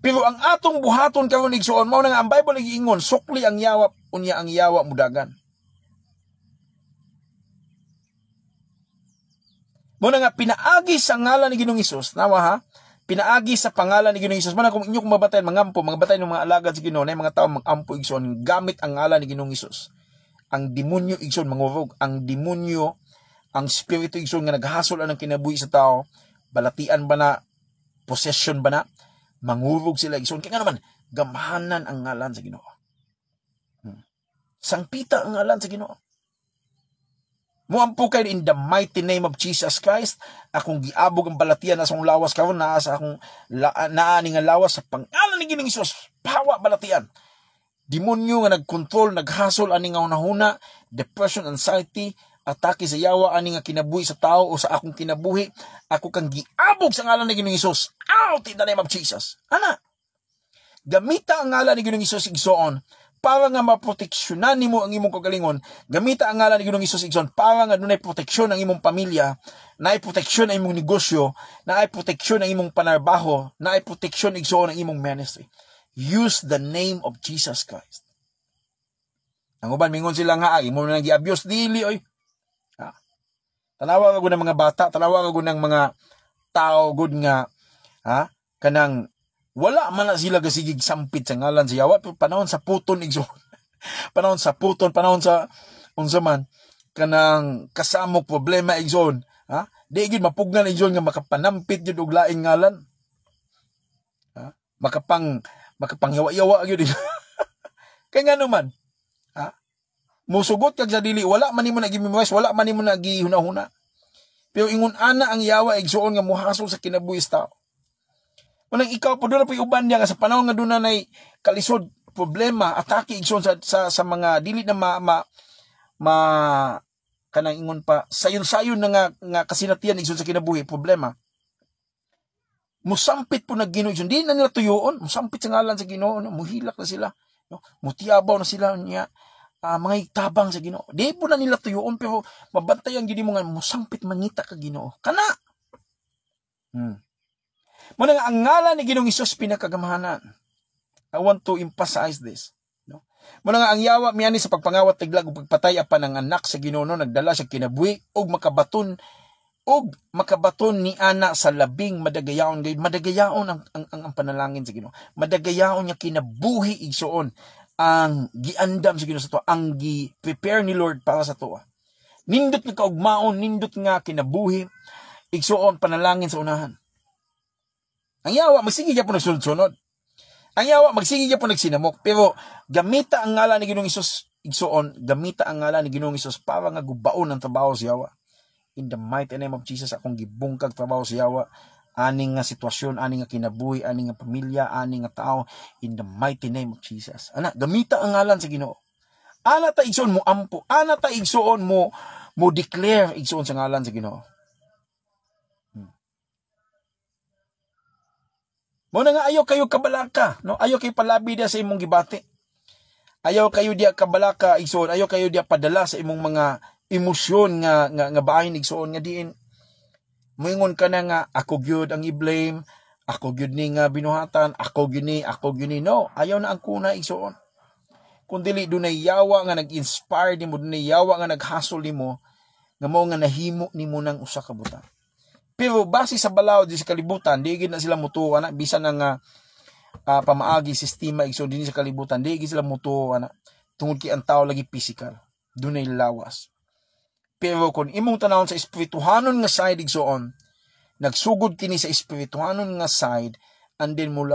Pero ang atong buhaton karon igsoon, mao na nga ang Bible nag-iingon, sukli ang yawa, unya ang yawa mudagan. Mao na nga pinaagi sa ngalan ni Ginoong Hesus, nawa ha? Pinaagi sa pangalan ni Ginoong Hesus. Mao na kung inyo kung mabatayan, mangampo, mga ng mga alagad sa Ginoo, na mga tao mangampo igsoon gamit ang ngalan ni Ginoong Hesus. Ang demonyo igsoon mangurog, ang demonyo, ang spirito igsoon nga naghasol ang kinabuhi sa tao, balatian ba na, possession ba na, mangurog sila igsoon. Kaya nga naman, gamhanan ang ngalan sa Ginoo. Sangpita ang ngalan sa Ginoo. Muampo kayo in the mighty name of Jesus Christ. Akong giabog ang balatian na sa akong lawas karon, naa sa akong naani nga lawas sa pangalan ni Ginoong Hesus. Pawa balatian. Demonyo nga nagkontrol, naghasol ani nga unahuna, depression, anxiety, atake sa yawa ani nga kinabuhi sa tao o sa akong kinabuhi, ako kang giabog sa ngalan ni Ginoong Hesus. Out in the name of Jesus. Ana, gamita ang ngalan ni Ginoong Hesus igsoon para nga maproteksyonan nimo ang imong kagalingon. Gamita ang ngalan ni Ginoong Hesus igsoon para nga dunay proteksyon ang imong pamilya, naay proteksyon ang imong negosyo, naay proteksyon ang imong panarbaho, naay proteksyon igsoon ang imong ministry. Use the name of Jesus Christ. Ang uban mingon sila nga imo na gi-abuse dili oy. Tanawa ka ng mga bata, tanawa ka ng mga tao gud nga kanang wala man na sila gasigig sampit sa ngalan sa yawa, pero panahon sa puton igsoon. Panahon sa puton, panahon sa unsa man kanang kasamok problema igsoon, di gid mapugnan igsoon nga makapanampit jud og laing ngalan. Makapangyawa-yawa gyud. Kay ngano man, musugot kag sa dili, wala man nimo nagi-memorize, wala man nimo nagihuna-huna. Pero ingon ana ang yawa igsoon nga muhasol sa kinabuhi sa tao. Unang ikaw po doon na po uban niya nga sa panahon nga doon na kalisod, problema, atake igsoon sa mga dili na kanang ingon pa, sayon-sayon na nga kasinatian igsoon sa kinabuhi, problema. Musampit po na Ginoo igsoon, di na nila tuyoon, musampit sa ngalan sa Ginoo, muhilak na sila, mutiabaw na sila niya, mga itabang sa Ginoo. Di po na nila tuyoon, pero mabantayan gini mo nga, musampit mangita ka Ginoo. Kana! Muna nga, ang ngalan ni Ginoong Hesus pinakagamahanan. I want to emphasize this. No? Muna nga, ang yawa miyani sa pagpangawat tiglag o pagpatay apan ng anak sa Ginoo, nagdala siya kinabuhi og makabaton ni ana sa labing madagayaon. Madagayaon ang panalangin sa Ginoo. Madagayaon niya kinabuhi igsoon ang giandam sa Ginoo sa tuwa, ang gi-prepare ni Lord para sa tuwa. Nindot nga kaugmaon, nindot nga kinabuhi igsoon panalangin sa unahan. Ang yawa, magsige niya po nagsunod-sunod. Ang yawa, magsige niya po nagsinamok. Pero, gamita ang ngalan ni Ginoong Hesus, igsoon, gamita ang ngalan ni Ginoong Hesus para nga gubaon ang trabaho sa yawa. In the mighty name of Jesus, akong gibungkag trabaho sa yawa. Aning nga sitwasyon, aning nga kinabuhi, aning nga pamilya, aning nga tao. In the mighty name of Jesus. Ana, gamita ang ngalan sa Ginoo. Ana ta igsoon mo ampo. Ana ta igsoon mo declare igsoon sa ngalan sa Ginoo. Muna nga ayaw kayo kabalaka, no? Ayaw kayo palabi dia sa imong gibati. Ayaw kayo dia kabalaka igsoon, ayaw kayo dia padala sa imong mga emosyon nga bahin igsoon nga diin. Moingon ka na nga ako gyud ang i-blame, ako gyud ni nga binuhatan, ako gyud ni, no. Ayaw na ang kuna igsoon. kun dili dunay yawa nga nag-inspire nimo, dunay yawa nga naghasol nimo, nga mao nga nahimo nimo ng usa ka butang. Pero base sa balaod di sa kalibutan, di gid na sila mutuo ana, bisan nga pamaagi sistema igsoon din sa kalibutan, di gid sila mutuo ana, tungod kay ang tao lagi physical, dunay lawas. Pero kung imong tanawon sa espirituhanon nga side igsoon, nagsugod kini sa espirituhanon nga side, and then mo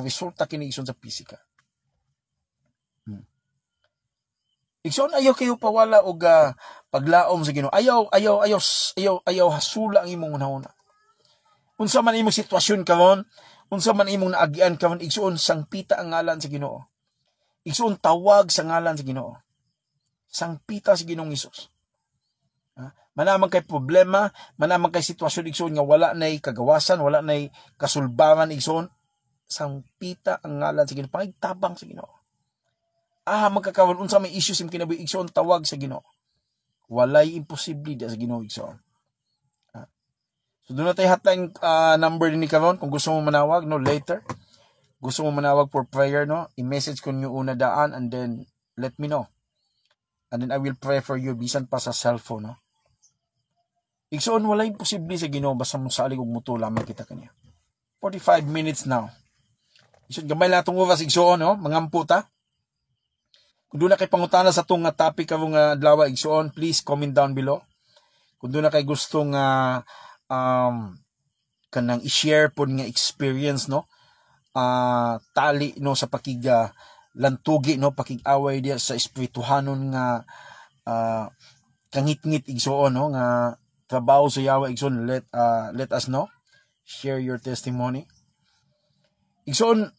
resulta kini igsoon sa physical. Igsoon ayaw kayo pawala og paglaom sa Ginoo. Ayaw hasula ang imong unahuna. Unsa man imong sitwasyon karon, unsa man imong naagian karon, igsoon sangpita ang ngalan sa Ginoo. Igsoon tawag sa ngalan sa Ginoo. Sangpita sa Ginoong Hesus. Manaman kay problema, manaman kay sitwasyon igsoon nga wala nay kagawasan, wala nay kasulbaran igsoon, sangpita ang ngalan sa Ginoo, pangigtabang sa Ginoo. Magkakaroon unsa may issues im kinabuhi igsoon, tawag sa Ginoo. Walay imposible di sa Ginoo igsoon. So doon na tayo hotline number ni karon kung gusto mo manawag no later. Gusto mo manawag for prayer no, i-message ko niyo una daan and then let me know. And then I will pray for you bisan pa sa cellphone no. Igsoon walay imposible sa Ginoo basta mo salig og muto lamang kita kaniya. 45 minutes now. Igsoon gamay lang tong oras igsoon no, mangampo ta. Kung doon na kay pangutana sa itong topic karong adlaw igsoon, please comment down below. Kung doon na kay gustong kanang i-share po nga experience no, tali no sa pakiga lantugi no, pakig-away diya sa espirituhanon nga kangit-ngit igsoon no, nga trabaho sa yawa igsoon, let us know. Share your testimony. Igsoon,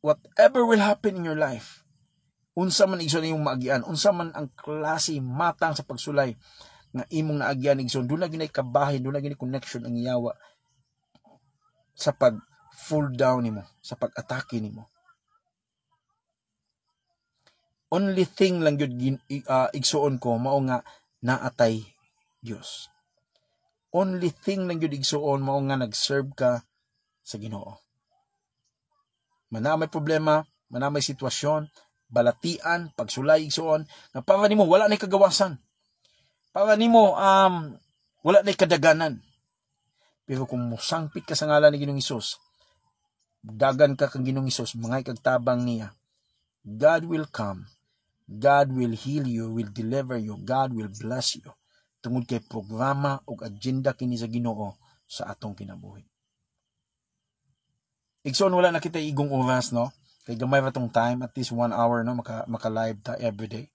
whatever will happen in your life, unsa man igsoon imong maagian, unsa man ang klase matang sa pagsulay nga imong naagian igsoon, doon na ginay kabahin, doon na ginay connection ang yawa sa pag full down nimo, sa pag-atake nimo. Only thing lang gyud igsoon ko mao nga naatay Dios. Only thing lang gyud igsoon mao nga nag-serve ka sa Ginoo. Manamay problema, manamay sitwasyon, balatian, pagsulay igsoon, nga para nimo wala nay kagawasan. Para nimo wala nay kadaganan. Pero kung musangpit ka sa ngalan ni Ginoong Hesus, dagan ka kang Ginoong Hesus, mangay kag tabang niya, God will come, God will heal you, will deliver you, God will bless you. Tungod kay programa ug agenda kini sa Ginoo sa atong kinabuhi. Igsoon wala na kita igong oras no. Kay gamay ra tong time, at least 1 hour no, maka-live ta everyday.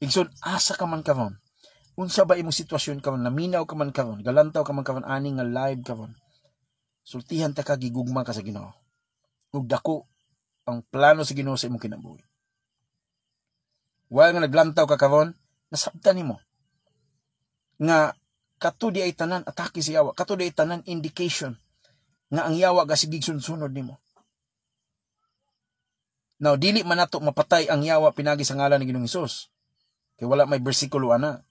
Igsoon asa ka man karon. Unsa ba imong sitwasyon karon, naminaw ka man karon, galantaw ka man karon ani nga live karon. Sultihan ta ka, gigugma ka sa Ginoo. Ug dako ang plano sa Ginoo sa imong kinabuhi. While nga naglantaw ka karon, nasabtan nimo nga kato di ay tanan atake sa yawa, kato di ay tanan indication nga ang yawa gasigig sunod nimo. Now, dili man nato mapatay ang yawa pinagi sa ngalan ni Ginoong Hesus. Kaya wala may bersikulo ana.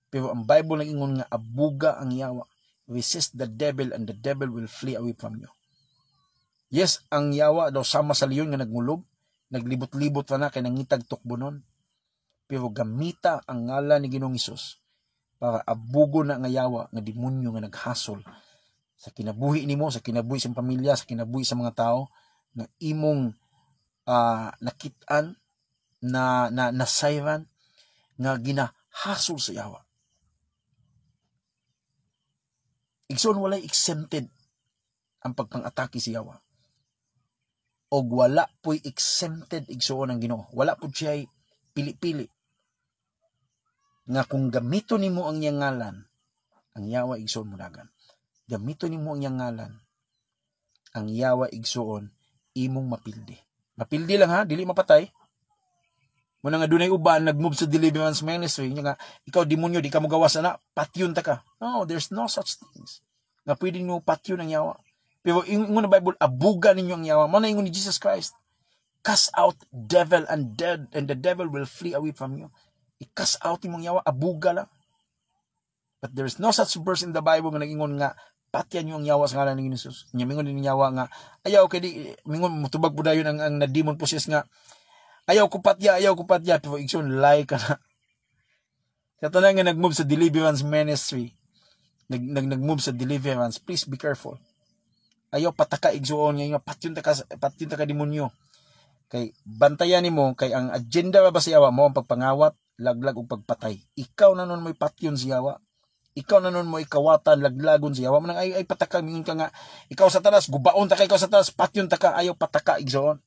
Pero ang Bible nag-ingon nga abuga ang yawa. Resist the devil and the devil will flee away from you. Yes, ang yawa daw sama sa leon nga nagngulog, naglibot-libot na kay nangitag tukbonon. Pero gamita ang ngalan ni Ginoong Hesus para abugo na nga yawa nga demonyo nga naghasol sa kinabuhi nimo, sa kinabuhi sa pamilya, sa kinabuhi sa mga tao nga imong nakitaan na nasayran nga ginahasol sa yawa. Igsoon walay exempted ang pagpang-atake sa yawa. Og wala po'y exempted igsoon ang Ginoo. Wala po siya pili-pili. Nga kung gamito nimo ang iyang ngalan, ang yawa igsoon mo dagan. Gamito nimo ang iyang ngalan, ang yawa igsoon imong mapildi. Mapildi lang ha, dili mapatay. Muna nga dunay uban nag-move sa deliverance ministry, nga ikaw demonyo di ka magawas na, patyon ta ka. No, there's no such things. Nga pwedeng mo patyon ang yawa. Pero ingon na Bible, abuga ninyo ang yawa. Muna ingon ni Jesus Christ, cast out devil and the devil will flee away from you. I-cast out imong yawa, abuga lang. But there's no such verse in the Bible nga nag-ingon nga patyan yung yawa sa ngalan ni Jesus. Nya mingon din yawa nga ayaw kay di mingon mutubag pud dayon ang na demon possessed nga Ayaw ko patya, pero igsoon, lie ka na. Katanan nga nag-move sa deliverance ministry, nag-move sa deliverance, please be careful. Ayaw pataka igsoon, ngayon, patyon ta ka demonyo. Kay bantayan nimo kay ang agenda ba sa yawa mo ang pagpangawat, laglag ug pagpatay. Ikaw na nun mo'y patyon sa yawa. Ikaw na nun mo'y kawatan, laglagon sa yawa. Manang ay pataka mingon ka nga ikaw Satanas, gubaon ta kay ikaw Satanas, patyon ta ka, ayaw pataka igsoon.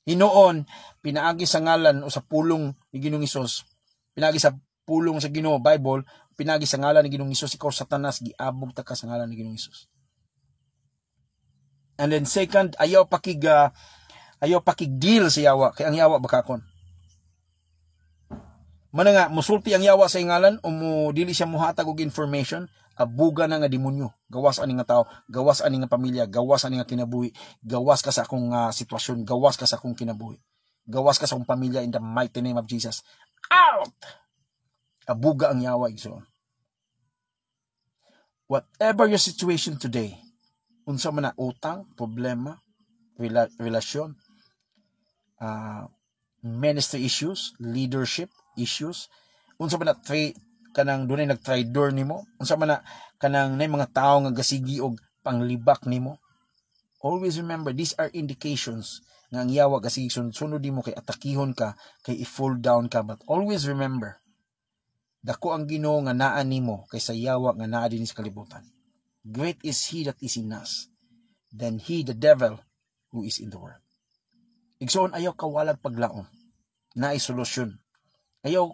Hinoon pinaagi sa ngalan o sa pulong ni Ginoong Hesus. Pinaagi sa pulong sa Ginoo Bible, pinaagi sa ngalan ni Ginoong Hesus, ikaw Satanas, giabog ta ka sa ngalan ni Ginoong Hesus. And then second, ayaw pakig-deal sa yawa, kay ang yawa bakakon. Mana nga, musulti ang yawa sa ngalan, o dili siya muhatag og information, abuga na nga demonyo. Gawas ani nga tao, gawas ani nga pamilya, gawas ani nga kinabuhi, gawas ka sa akong sitwasyon, gawas ka sa akong kinabuhi. Gawas ka sa akong pamilya in the mighty name of Jesus. Out! Abuga ang yawa, igsoon. Whatever your situation today, unsa man na utang, problema, relasyon, ministry issues, leadership issues, unsa man na kanang dunay nagtraidor nimo, unsa man na kanang nay mga tawo nga gasigi og panglibak nimo, always remember these are indications nga ang yawa gasigi sunod nimo kay atakihon ka, kay i-fall down ka, but always remember dako ang Ginoo nga naa nimo kaysa yawa nga naa dinhi sa kalibutan. Great is he that is in us than he, the devil, who is in the world. Igsoon, ayaw kawalag paglaom. Naay solusyon. Ayaw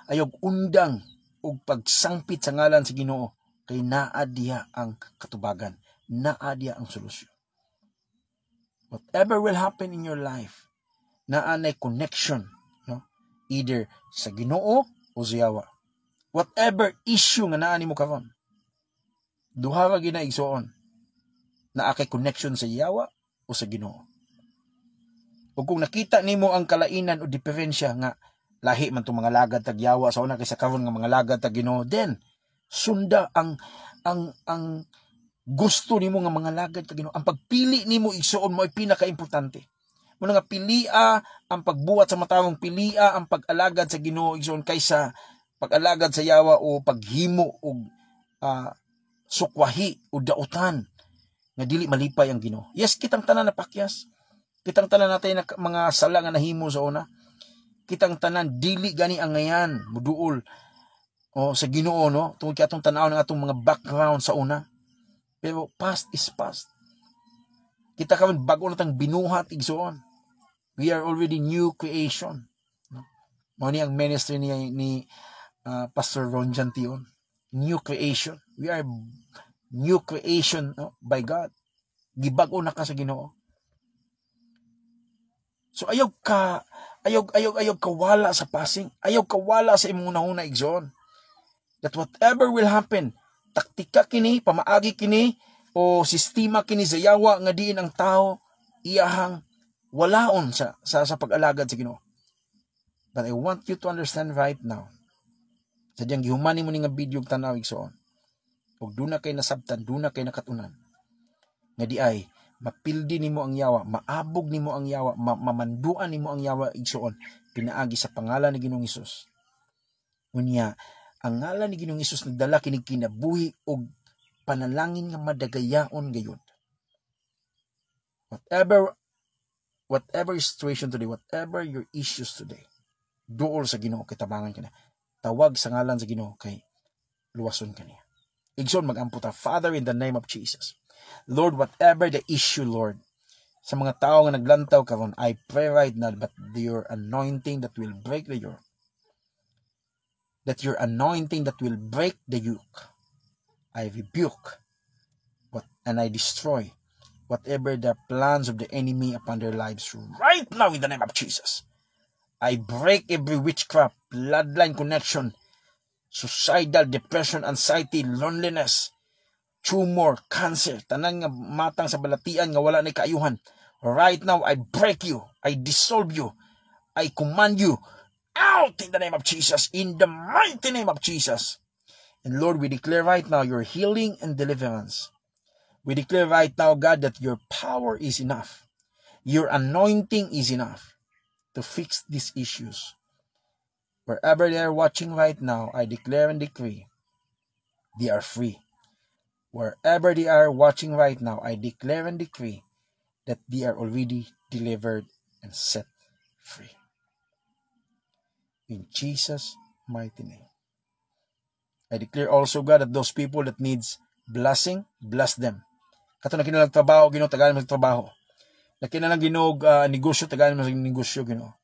ayaw undang og pagsangpit sa ngalan sa Ginoo kay naa diha ang katubagan, naa diha ang solusyon. Whatever will happen in your life, naa nay connection, no? Either sa Ginoo o sa yawa. Whatever issue nga naa nimo karon, duha ra gina igsoon, naa kay connection sa yawa o sa Ginoo. O kung nakita nimo ang kalainan o diferensya nga lahi man tong mga lagad tag yawa sa una kaysa karon nga mga lagad tag Ginoo, then sunda ang gusto nimo nga mga lagad tag Ginoo. Ang pagpili nimo igsoon mo ay pinakaimportante. Muna nga pilia ang pagbuhat sa matawong, pilia ang pag-alagad sa Ginoo igsoon kaysa pag-alagad sa yawa o paghimo og sukwahi o dautan nga dili malipay ang Ginoo. Yes, kitang tanan napakyas. Kitang tanan natin na mga sala nga nahimo sa una. Kitang tanan dili gani ang ngayan muduol o sa Ginoo, no? Tungod kay atong tan-aw ng atong mga background sa una. Pero past is past. Kita karon bag-o na tang binuhat igsoon. We are already new creation. Mao ni ang ministry ni Pastor Ron Jantion. New creation. We are new creation, no? By God. Gibag-o na ka sa Ginoo. So ayaw kawala sa passing. Ayaw kawala sa imong unahuna igsoon. That whatever will happen, taktika kini, pamaagi kini, o sistema kini sa yawa nga diin ang tao iyahang walaon sa pag-alagad sa Ginoo. But I want you to understand right now. Sadyang gihuman nimo ni nga video tanaw igsoon. Ug duna kay nasabtan, duna kay nakatunan. Nga di ay mapildi nimo ang yawa, maabog nimo ang yawa, mamanduan nimo ang yawa igsoon pinaagi sa pangalan ni Ginoong Hesus. Unya, ang ngalan ni Ginoong Hesus nagdala kining kinabuhi og panalangin nga madagayaon gayud. Whatever situation today, whatever your issues today, duol sa Ginoo kay tabangan ka na. Tawag sa ngalan sa Ginoo kay luwason ka niya. Igsoon magampo ta, Father, in the name of Jesus. Lord, whatever the issue, Lord, sa mga tao nga naglantaw karon, I pray right now that your anointing that will break the yoke, that your anointing that will break the yoke, I rebuke and I destroy whatever the plans of the enemy upon their lives right now in the name of Jesus. I break every witchcraft, bloodline connection, suicidal, depression, anxiety, loneliness, tumor, cancer, tanan nga matang sa balatian nga wala na kaayuhan. Right now, I break you. I dissolve you. I command you out in the name of Jesus. In the mighty name of Jesus. And Lord, we declare right now your healing and deliverance. We declare right now, God, that your power is enough. Your anointing is enough. to fix these issues. Wherever they are watching right now, I declare and decree, they are free. Wherever they are watching right now, I declare and decree that they are already delivered and set free. In Jesus' mighty name. I declare also, God, that those people that needs blessing, bless them. Kato na kinalang trabaho, Ginoo, tagaan mo sa trabaho. Na kinalang Ginoo, negosyo, tagaan mo sa negosyo, Ginoo.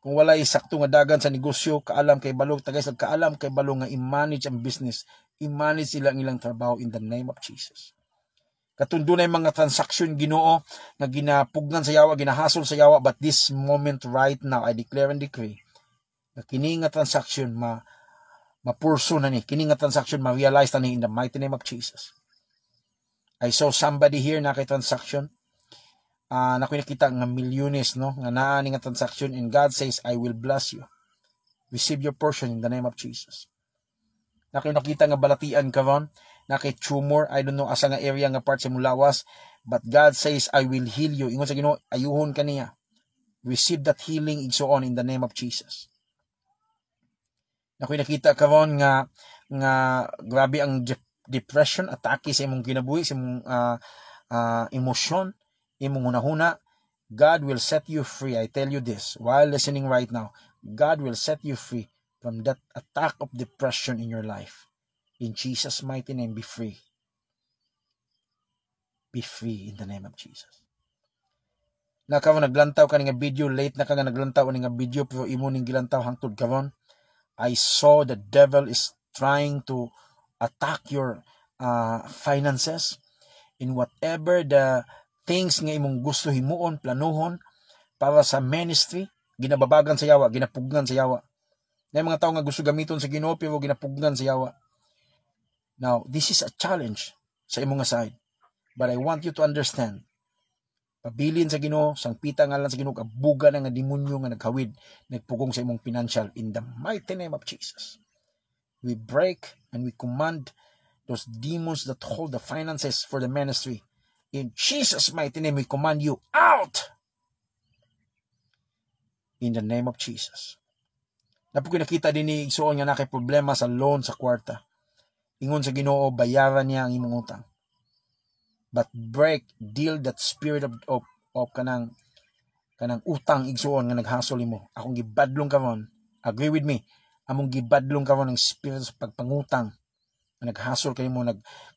Kung wala sakto nga dagan sa negosyo, kaalam kay balog, tagay sa kaalam kay balog nga i-manage ang business, i-manage sila ang ilang trabaho in the name of Jesus. Katundo na yung mga transaction, Ginoo, nga ginapugnan sa yawa, ginahasol sa yawa, but this moment right now, I declare and decree, na kini nga transaction, mapurso na ni, kini nga transaction, ma-realize na ni in the mighty name of Jesus. I saw somebody here na kay transaction, na nakita nga milyones, no, nga naa ni nga transaction, and God says, I will bless you. Receive your portion in the name of Jesus. Nakita nga balatian karon, na kay tumor, I don't know asa nga area nga part sa mulawas, but God says, I will heal you. Ingon sa Ginoo, ayuhon kaniya. Receive that healing igsoon in the name of Jesus. Nakita karon nga grabe ang depression, atake sa imong kinabuhi, sa imong emosyon, imong hunahuna. God will set you free. I tell you this while listening right now. God will set you free from that attack of depression in your life. In Jesus' mighty name, be free. Be free in the name of Jesus. Nakaw naglantaw ka nga video, late na ka nga naglantaw nga video, pero imo ning gilantaw hangtod karon. I saw the devil is trying to attack your finances in whatever the things nga imong gusto himuon, planuhon para sa ministry, ginababagan sa yawa, ginapugnan sa yawa. Na mga tao nga gusto gamiton sa Ginoo pero ginapugnan sa yawa. Now, this is a challenge sa imong side. But I want you to understand, pabilin sa Ginoo, sangpita nga lang sa Ginoo, kabuga na nga demonyo nga naghawid, nagpugong sa imong financial in the mighty name of Jesus. We break and we command those demons that hold the finances for the ministry. In Jesus' mighty name, we command you out! In the name of Jesus. Napo nakita din ni Igsoon nga nakay problema sa loan sa kwarta. Ingon sa Ginoo, bayaran niya ang imong utang. But break, deal that spirit of kanang utang Igsoon nga naghasol nimo. Akong gibadlong karon, agree with me, among gibadlong karon ng spirit sa pagpangutang nga naghasol kanimo,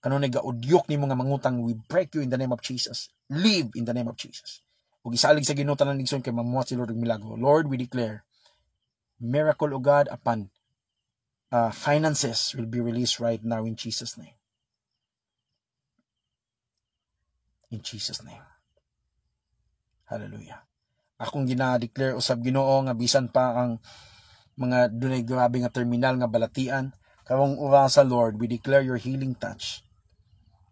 kanon nagaudyok nimo nga mangutang. We break you in the name of Jesus. Live in the name of Jesus. Ug isalig sa Ginoo tanan Igsoon kay mamuhat si Lord og milagro. Lord, we declare miracle o God upon finances will be released right now in Jesus' name. In Jesus' name. Hallelujah. Akong gina-declare usab Ginoo nga bisan pa ang mga dunay grabe nga terminal nga balatian, karong oras sa Lord, we declare your healing touch.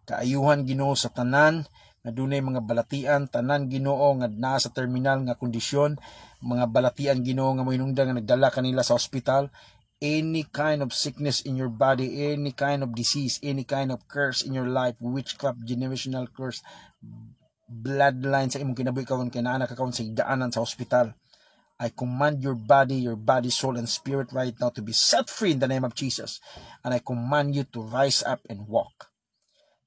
Kaayuhan Ginoo sa tanan nga dunay mga balatian, tanan Ginoo nga naa sa terminal nga kondisyon, mga balatian Ginoo nga mohinungdan nga nagdala kanila sa ospital, any kind of sickness in your body, any kind of disease, any kind of curse in your life, witchcraft, generational curse, bloodline sa imong kinabuhi karon kay naa nakakaon sa higdaanan sa ospital. I command your body, soul, and spirit right now to be set free in the name of Jesus. And I command you to rise up and walk.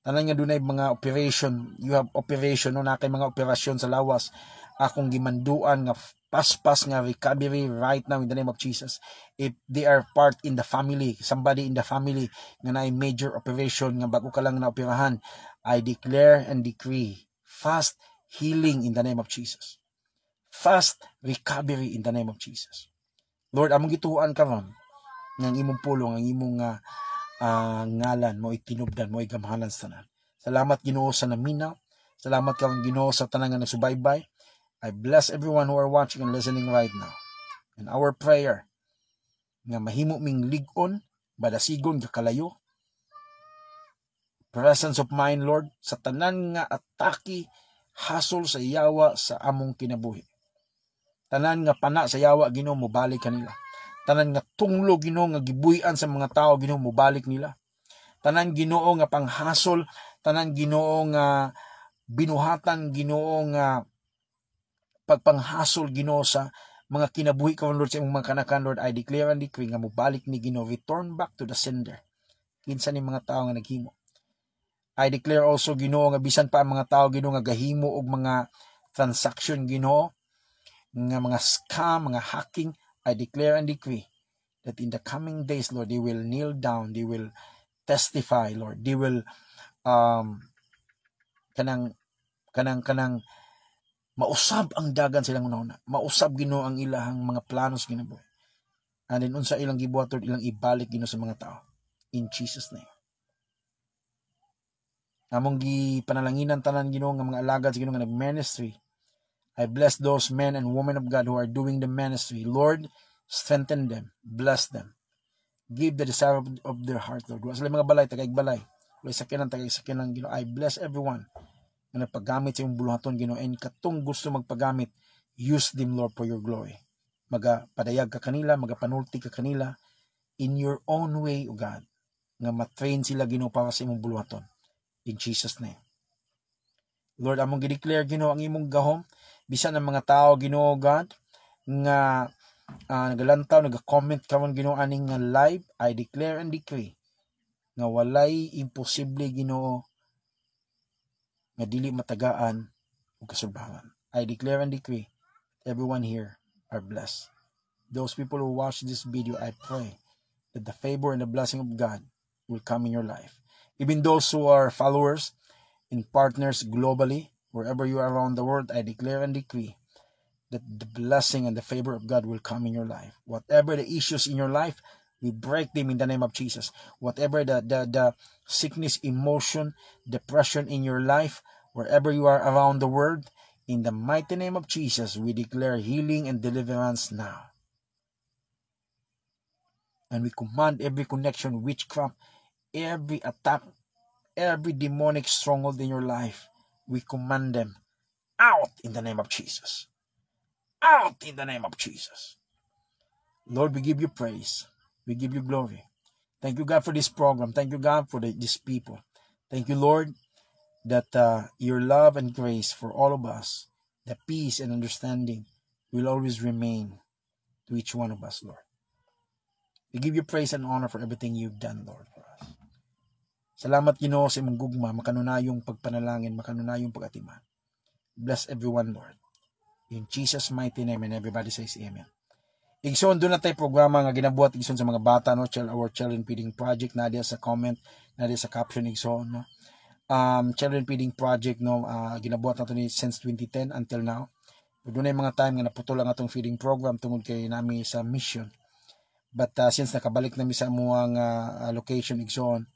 Tanan nga dunay mga operation, you have operation, no, na kay mga operasyon sa lawas. Akong gimanduan nga paspas nga recovery right now in the name of Jesus. If they are part in the family, somebody in the family nga na major operation nga bago ka lang na operahan, I declare and decree fast healing in the name of Jesus. Fast recovery in the name of Jesus. Lord, among gituan karon ng imong pulong, ang imong ngalan mo itinubdan mo igamhanan sa tanan. Salamat Ginoo sa naminaw. Salamat kang Ginoo sa tanan nga nagsubaybay. I bless everyone who are watching and listening right now. And our prayer nga mahimo ming ligon, badasigon kakalayo. Presence of mind, Lord, sa tanan nga atake, hasol sa yawa sa among kinabuhi. Tanan nga pana sa yawa Ginoo mobalik kanila. Tanan nga tunglo Ginoo nga gibuhian sa mga tao Ginoo mobalik nila. Tanan Ginoo nga panghasol, tanan Ginoo nga binuhatan Ginoo nga pagpanghasol Ginoo sa mga kinabuhi karon Lord sa imong mga kanakan Lord, I declare and decree nga mobalik ni Ginoo, return back to the sender kinsa ni mga tao nga naghimo. I declare also Ginoo nga bisan pa ang mga tao Ginoo nga gahimo og mga transaction Ginoo nga mga scam, mga hacking, I declare and decree that in the coming days Lord, they will kneel down, they will testify Lord, they will kanang mausab ang dagan silang una. Mausab Ginoo ang ilahang mga planos ginabuhi. And then unsa ilang gibuhat Lord, ilang ibalik Ginoo sa mga tao. In Jesus name. Among gipanalaginan tanan Ginoo nga mga alagad sa Ginoo nga nag-ministry. I bless those men and women of God who are doing the ministry. Lord, strengthen them, bless them. Give the desire of their heart, Lord. Wa sila mga balay, tagaig-balay. Wa sakyanan, tagaig-sakyanan Ginoo. I bless everyone na nagpagamit sa iyong buluhaton Ginoo, and katong gusto magpagamit, use them Lord for your glory. Magapadayag ka kanila, magapanulti ka kanila in your own way, O God, nga matrain sila Ginoo para sa imong buluhaton. In Jesus name. Lord, among gideclare Ginoo ang imong gahom bisan ang mga tao Ginoo God nga nagalantaw, naga-comment karon Ginoo aning live, I declare and decree nga walay imposible Ginoo nga dili matagaan o kasulbahan. I declare and decree everyone here are blessed. Those people who watch this video, I pray that the favor and the blessing of God will come in your life. Even those who are followers and partners globally, wherever you are around the world, I declare and decree that the blessing and the favor of God will come in your life. Whatever the issues in your life, we break them in the name of Jesus. Whatever the sickness, emotion, depression in your life, wherever you are around the world, in the mighty name of Jesus, we declare healing and deliverance now. And we command every connection, witchcraft, every attack, every demonic stronghold in your life, we command them out in the name of Jesus. Out in the name of Jesus. Lord, we give you praise. We give you glory. Thank you, God, for this program. Thank you, God, for these people. Thank you, Lord, that your love and grace for all of us, the peace and understanding will always remain to each one of us, Lord. We give you praise and honor for everything you've done, Lord, for us. Salamat, Ginoo, sa imong gugma, makanunayong pagpanalangin, makanunayong pag-atiman. Bless everyone, Lord. In Jesus' mighty name, and everybody says amen. Igsoon, doon na tayo programa nga ginabuhat igsoon sa mga bata, no? Our Children Feeding Project, na diya sa comment, na diya sa caption igsoon, no? Children Feeding Project, no? Ginabuhat na ito since 2010 until now. Doon na yung mga time nga naputol ang atong feeding program tungod kay nami sa mission. But since nakabalik nami sa amuang location igsoon,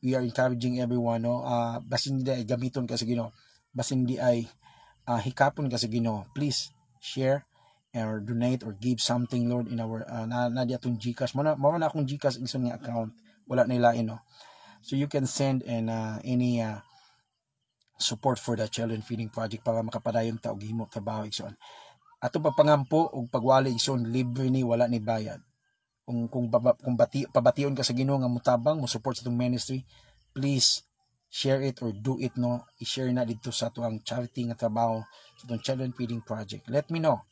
we are encouraging everyone, no? Basin hindi ay gamiton ka sa Ginoo, basin hindi ay hikapon ka sa Ginoo, please share or donate or give something, Lord, in our na di atong GCash. Mao na akong GCash igsoon nga account, wala na ilain, no? So you can send and any support for the Children Feeding Project para makapadayon ta og himo trabaho igsoon. Ato pagpangampo og pagwali igsoon, libre ni, wala ni bayad. Kung pabation ka sa Ginoo nga mutabang mo support sa itong ministry, please share it or do it, no? I-share na dito sa tuang charity nga trabaho sa itong Children Feeding Project. Let me know,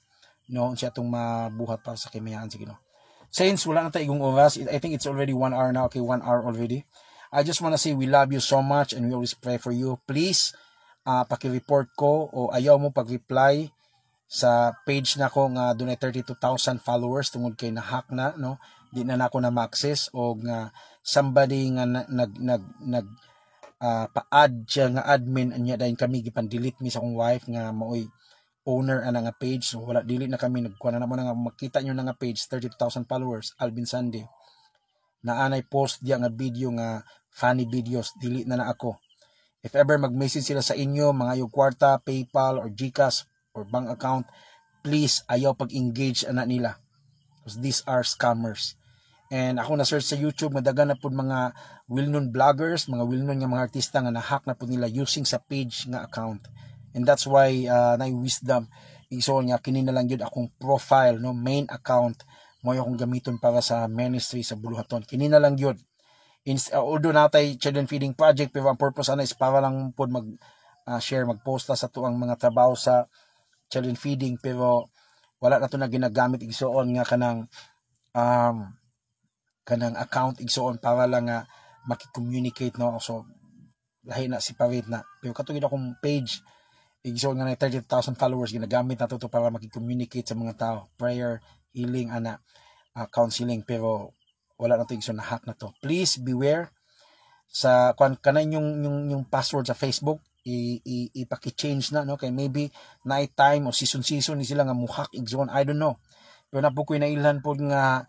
no, siya itong mabuhat para sa kimiyahan sa Ginoo. Since wala na tayo igong oras, I think it's already 1 hour now. Okay, 1 hour already. I just want to say we love you so much and we always pray for you. Please, paki-report ko o ayaw mo pag-reply sa page na ko nga dunay 32,000 followers tungod kay na-hack na, no? Di na nako na ma-access o nga somebody nga nag pa-add siya nga admin anya dayon kami gipan-delete mi sa akong wife nga maoy owner ana nga page, so wala, dili na kami nagkuha na mo na nga makita nyo na nga page 32,000 followers Alvin Sunday na anay post diya nga video nga funny videos, dili na ako. If ever mag-message sila sa inyo mga yung kwarta, PayPal or GCash or bank account, please ayaw pag-engage ana nila because these are scammers. And ako na search sa YouTube, madagan na po mga well-known vloggers, mga well-known nga mga artista nga na-hack na po nila using sa page nga account. And that's why na-wisdom iso nga kini na lang yun akong profile, no, main account mo yung akong gamiton para sa ministry sa buluhaton. Kini na lang yun. Although natay Children Feeding Project, pero ang purpose ana is para lang po share, magposta sa tuang mga trabaho sa children feeding, pero wala na to na ginagamit igsoon nga kanang account igsoon para lang nga maki-communicate, no. So lahi na separate na, pero katong akong page igsoon nga na 30,000 followers, ginagamit na to para maki-communicate sa mga tao, prayer, healing, counseling, pero wala na to igsoon na hack na to. Please beware sa kanan yung password sa Facebook, ipaki-change na, no, kay maybe night time o season ni sila nga muhak igsoon, I don't know, pero napo koy nailhan po nga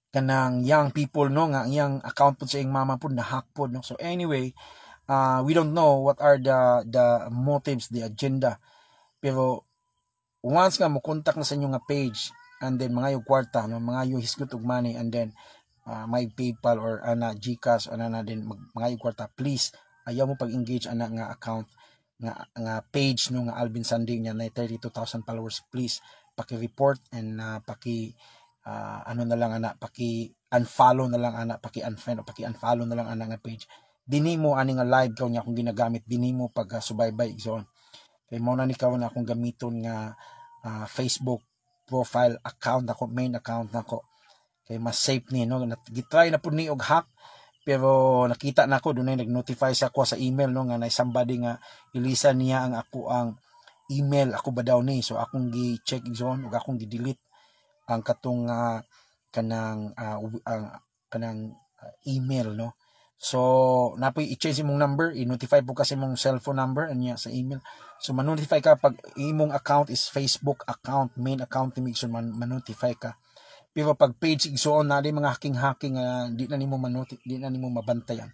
kanang young people, no, nga iyang account po sa iyang mama po na-hack po, no. So anyway, we don't know what are the motives, the agenda, pero once nga mo contact na sa inyo nga page, and then mga yung kwarta, no, mga yung hisgot og money, and then may PayPal or GCash na din mga yung kwarta, please ayaw mo pag-engage nga account nga page, no, nga Alvin Sandy niya na 32,000 followers. Please paki-report and na lang paki-unfollow na lang paki-unfriend o paki-unfollow na lang nga page. Dini mo ani nga live kaw niya akong ginagamit, dini mo pag subaybay igsoon. Kay mo na ni kaw na akong gamiton nga Facebook profile account ako, main account nako. Kay mas safe ni, no. Gitry na pud ni og hack, pero nakita na ko dunay nag-notify sa ako sa email, no, nga na somebody nga ilisan niya ang email, ako ba daw ni. So akong gi-check igsoon ug akong gi-delete ang katong kanang email, no. So napoy i-change imong number, i-notify po kasi imong cellphone number anya sa email. So ma-notify ka pag imong account is Facebook account, main account ni igsoon, ma-notify ka. Pero pag page igsoon na di mga hacking di na nimo di na nimo mabantayan,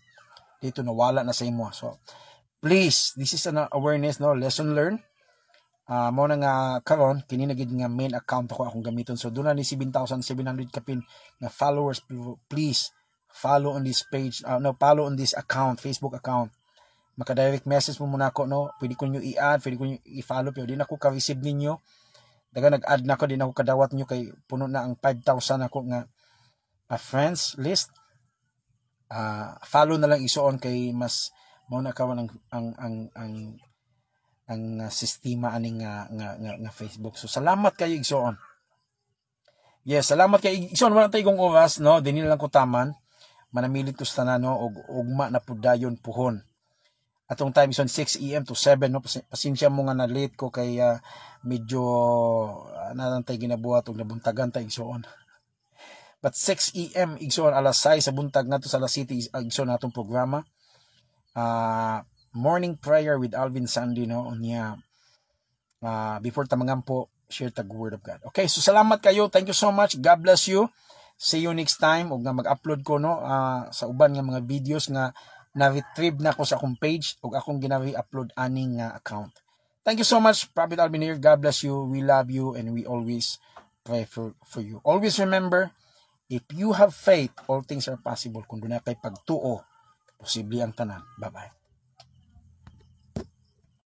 dito nawala na sa imo. So please, this is an awareness, no, lesson learned. Mo na nga karon kini na gid nga main account ako akong gamiton. So doon na ni 7,700 kapin na followers. Please follow on this page, follow on this account, Facebook account. Maka-direct message mo muna ako, no. Pwede ko niyo i-add, pwede ko niyo i-follow, pero di na ko ka-receive ninyo. Daga nag-add na ako, di na ako kadawat niyo kay puno na ang 5,000 ako nga friends list. Follow na lang isuon kay mas mo na kawan ang sistema aning nga Facebook. So salamat kayo igsoon. Yes, salamat kayo igsoon. Wala tayo kong oras, no, dinila lang ko taman manamilit ko sa tanan, no, og ugma na pudayon puhon. Atong time is on 6 AM to 7, no. Pasensya mo nga na late ko kay medyo natay ginabuhat og nabuntagan ta igsoon. But 6 AM igsoon, alas 6 sa buntag nato sa La City igsoon natong programa. Morning prayer with Alvin Sandy, no, unya before ta mangampo, share the word of God. Okay, so salamat kayo, thank you so much, God bless you, see you next time. Ug nga mag-upload ko, no, sa uban nga mga videos nga na-retrieve na ko sa akong page ug akong gina-re-upload aning account. Thank you so much, Prophet Alvin here, God bless you, we love you, and we always pray for you. Always remember, if you have faith, all things are possible. Kung doon na kay pagtuo, posible ang tanan. Bye-bye.